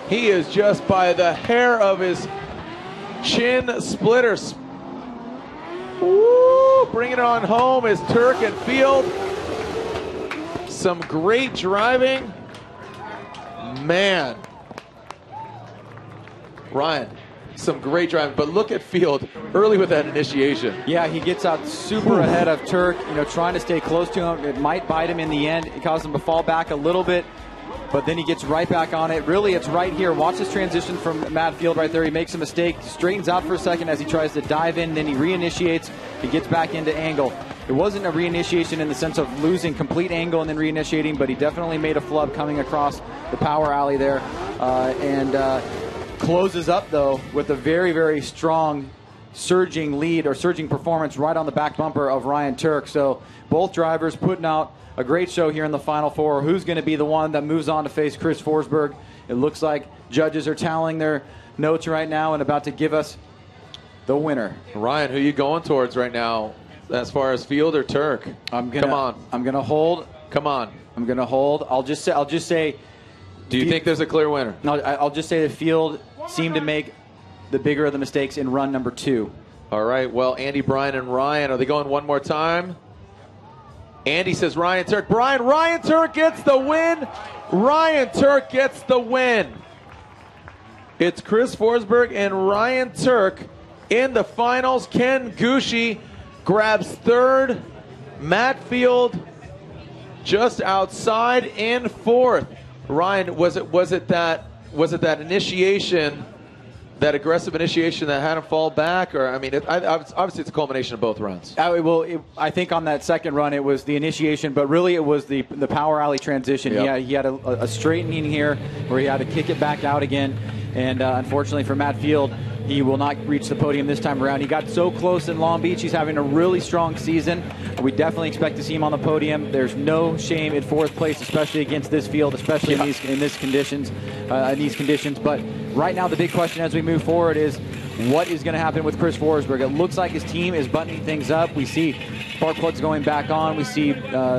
He is just by the hair of his chin splitter. Woo! Bringing it on home is Turk and Field. Some great driving. Man. Ryan, some great driving. But look at Field early with that initiation.
Yeah, he gets out super ahead of Turk, trying to stay close to him. It might bite him in the end. It causes him to fall back a little bit, but then he gets right back on it. Really, it's right here. Watch this transition from Matt Field right there. He makes a mistake, straightens out for a second as he tries to dive in, then he reinitiates. He gets back into angle. It wasn't a reinitiation in the sense of losing complete angle and then reinitiating, but he definitely made a flub coming across the power alley there, and closes up, though, with a very, very strong surging lead or surging performance right on the back bumper of Ryan Turk. So both drivers putting out a great show here in the Final Four. Who's going to be the one that moves on to face Chris Forsberg? It looks like judges are tallying their notes right now and about to give us the winner.
Ryan, who are you going towards right now as far as Field or Turk?
Come on. I'm going to hold.
Come on.
I'm going to hold. I'll just say.
Do you think there's a clear winner?
No, I'll just say the Field seemed to make the bigger of the mistakes in run number 2.
All right. Well, Andy, Brian, and Ryan, are they going one more time? Andy says Ryan Turk. Ryan Turk gets the win. Ryan Turk gets the win. It's Chris Forsberg and Ryan Turk in the finals. Ken Gushi grabs third. Matt Field just outside in fourth. Ryan, was it that initiation, that aggressive initiation that had him fall back? Or, I mean, obviously it's a culmination of both runs.
I think on that second run it was the initiation, but really it was the power alley transition.
Yep.
He had a straightening here where he had to kick it back out again. And unfortunately for Matt Field, he will not reach the podium this time around. He got so close in Long Beach. He's having a really strong season. We definitely expect to see him on the podium. There's no shame in fourth place, especially against this field, especially in these conditions. But right now, the big question as we move forward is what is going to happen with Chris Forsberg? It looks like his team is buttoning things up. We see spark plugs going back on. We see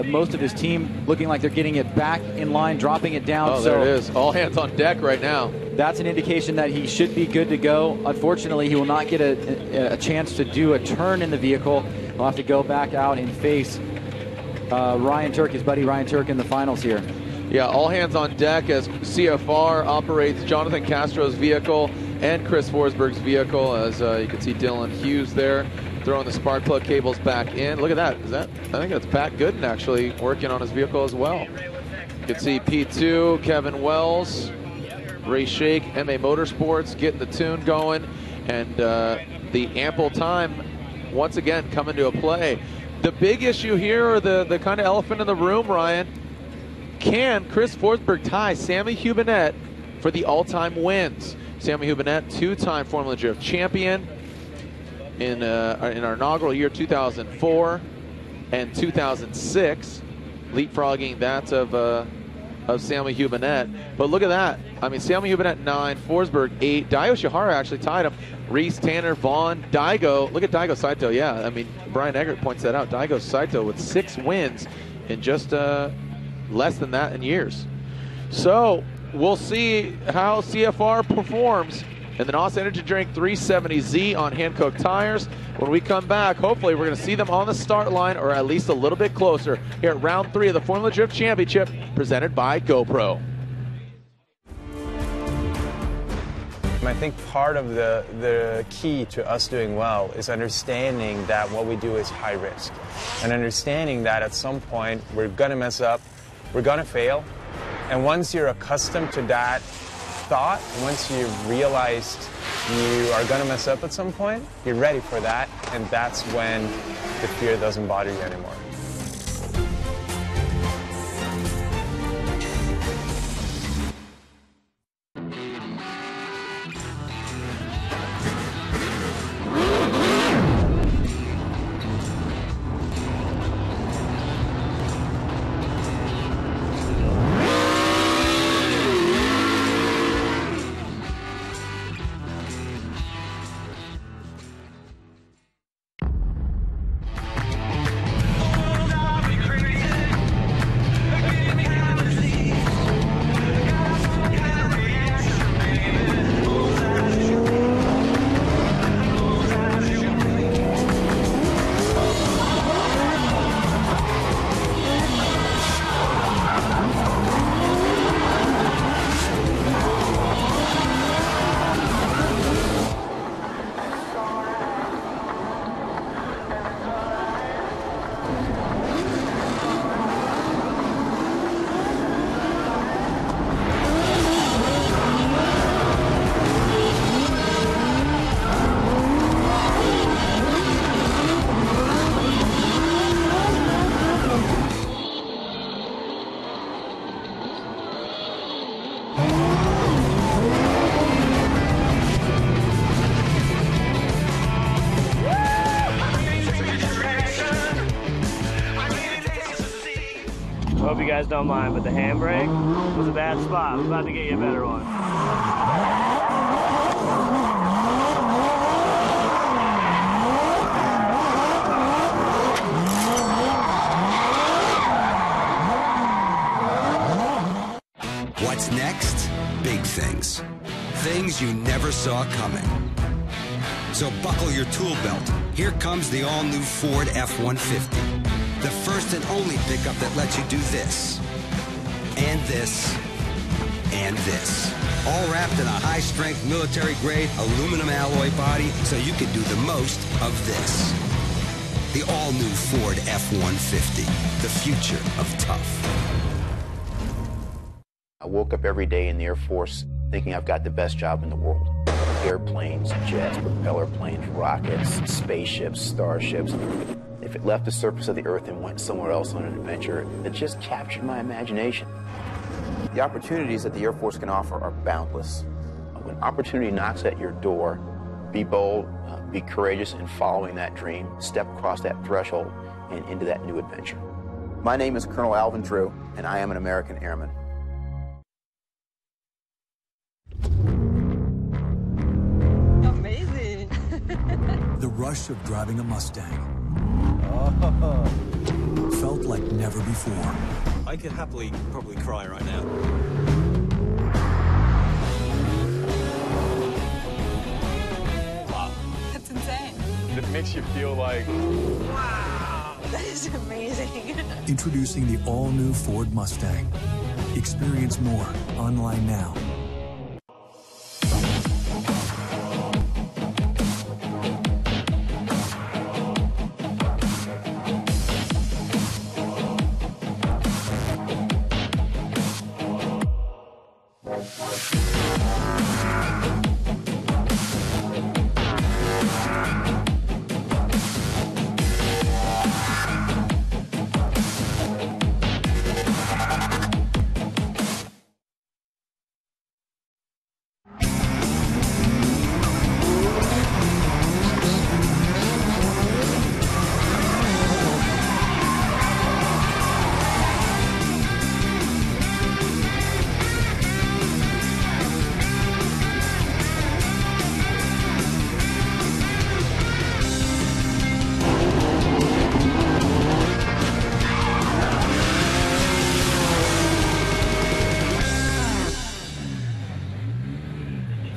most of his team looking like they're getting it back in line, dropping it down.
Oh, there it is. All hands on deck right now.
That's an indication that he should be good to go. Unfortunately, he will not get a chance to do a turn in the vehicle. He'll have to go back out and face Ryan Turk, his buddy Ryan Turk, in the finals here.
Yeah, all hands on deck as CFR operates Jonathan Castro's vehicle and Chris Forsberg's vehicle. As you can see Dylan Hughes there throwing the spark plug cables back in. Look at that. I think that's Pat Gooden actually working on his vehicle as well. You can see P2, Kevin Wells, Ray Shake, MA Motorsports getting the tune going, and the ample time once again coming to a play. The big issue here, or the kind of elephant in the room, Ryan, can Chris Forsberg tie Sammy Hubinette for the all-time wins? Sammy Hubinette, two-time Formula Drift champion in our inaugural year 2004 and 2006, leapfrogging that of Sammy Hubinette. But look at that. I mean, Sammy Hubinette 9, Forsberg 8. Dio Shihara actually tied him. Reese, Tanner, Vaughn, Daigo. Look at Daigo Saito. Yeah, I mean, Brian Eggert points that out. Daigo Saito with 6 wins in just less than that in years. So we'll see how CFR performs in the NOS Energy Drink 370Z on Hankook tires. When we come back, hopefully we're going to see them on the start line, or at least a little bit closer, here at round 3 of the Formula Drift Championship, presented by GoPro.
I think part of the key to us doing well is understanding that what we do is high risk, and understanding that at some point we're going to mess up, we're going to fail, and once you're accustomed to that thought, once you realized you are going to mess up at some point, you're ready for that, and that's when the fear doesn't bother you anymore.
guys don't mind, but the handbrake was a bad spot. I'm about to get you a better one.
What's next? Big things. Things you never saw coming. So buckle your tool belt. Here comes the all-new Ford F-150. The first and only pickup that lets you do this, and this, and this. All wrapped in a high-strength military-grade aluminum alloy body so you can do the most of this. The all-new Ford F-150. The future of tough.
I woke up every day in the Air Force thinking I've got the best job in the world. Airplanes, jets, propeller planes, rockets, spaceships, starships. If it left the surface of the Earth and went somewhere else on an adventure, it just captured my imagination. The opportunities that the Air Force can offer are boundless. When opportunity knocks at your door, be bold, be courageous in following that dream, step across that threshold and into that new adventure. My name is Colonel Alvin Drew, and I am an American Airman.
Amazing.
The rush of driving a Mustang felt like never before.
I could happily probably cry right now.
Wow. That's insane.
It makes you feel like...
Wow. That is amazing.
Introducing the all-new Ford Mustang. Experience more online now.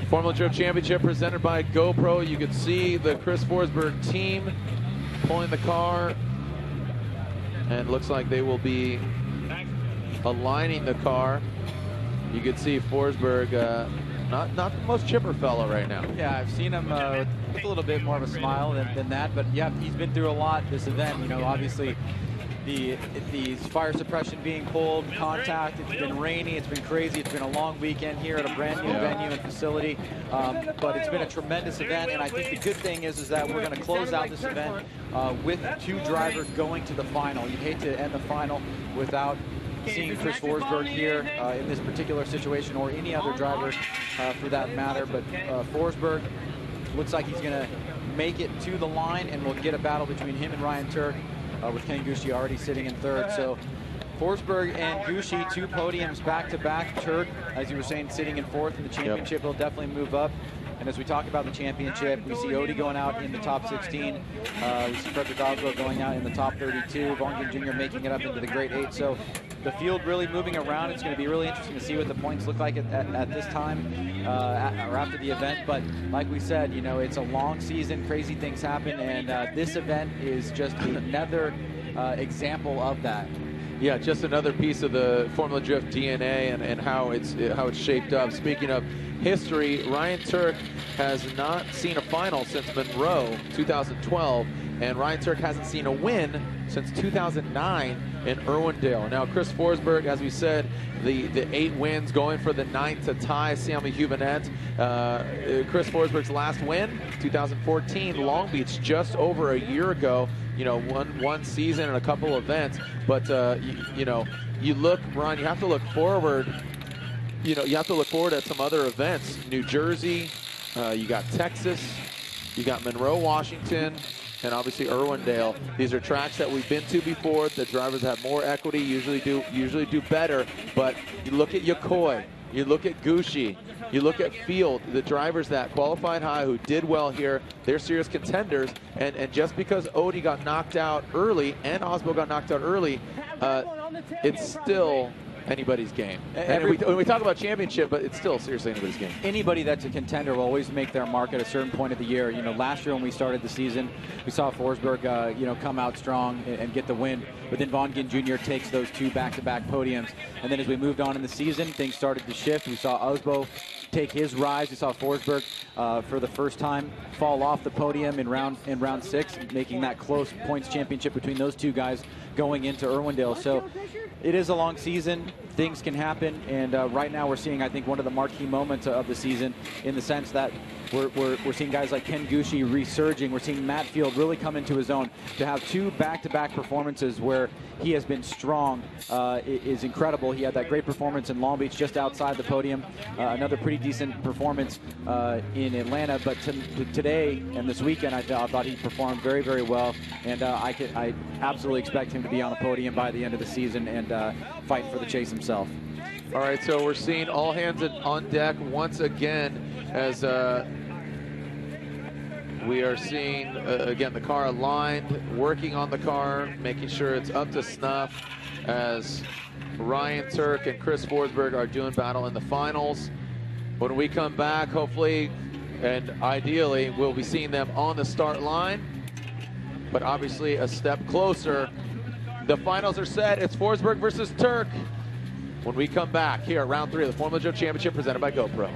Formula Drift Championship presented by GoPro. You can see the Chris Forsberg team pulling the car, and looks like they will be aligning the car. You can see Forsberg, not the most chipper fellow right now.
Yeah, I've seen him with a little bit more of a smile than that, but yeah, he's been through a lot this event. You know, obviously the fire suppression being pulled, contact, it's been rainy, it's been crazy, it's been a long weekend here at a brand new venue and facility, but it's been a tremendous event, and I think the good thing is that we're going to close out this event with two drivers going to the final. You'd hate to end the final without seeing Chris Forsberg here in this particular situation, or any other driver for that matter, but Forsberg looks like he's going to make it to the line, and we'll get a battle between him and Ryan Turk, with Ken Gushi already sitting in third. So Forsberg and Gushi, two podiums back-to-back. Turk, as you were saying, sitting in fourth in the championship. He'll definitely move up. And as we talk about the championship, we see Odie going out in the top 16. We see Frederick Oslo going out in the top 32. Gittin Jr. making it up into the Great 8. So the field really moving around. It's going to be really interesting to see what the points look like at this time or after the event. But like we said, you know, it's a long season. Crazy things happen. And this event is just another example of that.
Yeah, just another piece of the Formula Drift DNA and how it's shaped up. Speaking of history, Ryan Turk has not seen a final since Monroe 2012, and Ryan Turk hasn't seen a win since 2009 in Irwindale. Now, Chris Forsberg, as we said, the 8 wins, going for the 9th to tie Sammy Huvenet. Chris Forsberg's last win, 2014, Long Beach, just over a year ago. You know, one season and a couple events, but you know, you look, Ron, you have to look forward. You know, you have to look forward at some other events. New Jersey, you got Texas, you got Monroe, Washington, and obviously Irwindale. These are tracks that we've been to before. The drivers have more equity, usually do better. But you look at Yokoi, you look at Gushi, you look at Field, the drivers that qualified high who did well here, they're serious contenders. And just because Odie got knocked out early and Osbo got knocked out early, it's still anybody's game. And we talk about championship, but it's still seriously anybody's game.
Anybody that's a contender will always make their mark at a certain point of the year. You know, last year when we started the season, we saw Forsberg, come out strong and get the win. But then Gittin Jr. takes those 2 back-to-back podiums. And then as we moved on in the season, things started to shift. We saw Osbo take his rise. We saw Forsberg for the first time fall off the podium in round 6, making that close points championship between those 2 guys going into Irwindale. So it is a long season. Things can happen, and right now we're seeing, I think, one of the marquee moments of the season in the sense that we're seeing guys like Ken Gushi resurging. We're seeing Matt Field really come into his own. To have 2 back-to-back performances where he has been strong is incredible. He had that great performance in Long Beach just outside the podium. Another pretty decent performance in Atlanta, but today and this weekend I thought he performed very, very well, and I absolutely expect him to be on the podium by the end of the season and fight for the chase himself.
All right, so we're seeing all hands on deck once again as we are seeing, again, the car aligned, working on the car, making sure it's up to snuff as Ryan Turk and Chris Forsberg are doing battle in the finals. When we come back, hopefully and ideally, we'll be seeing them on the start line, but obviously a step closer. The finals are set. It's Forsberg versus Turk. When we come back here at round 3 of the Formula Joe Championship presented by GoPro.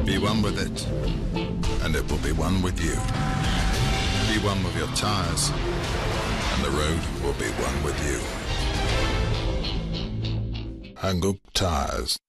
Be one with it, and it will be one with you. Be one with your tires, and the road will be one with you. Hang up tires.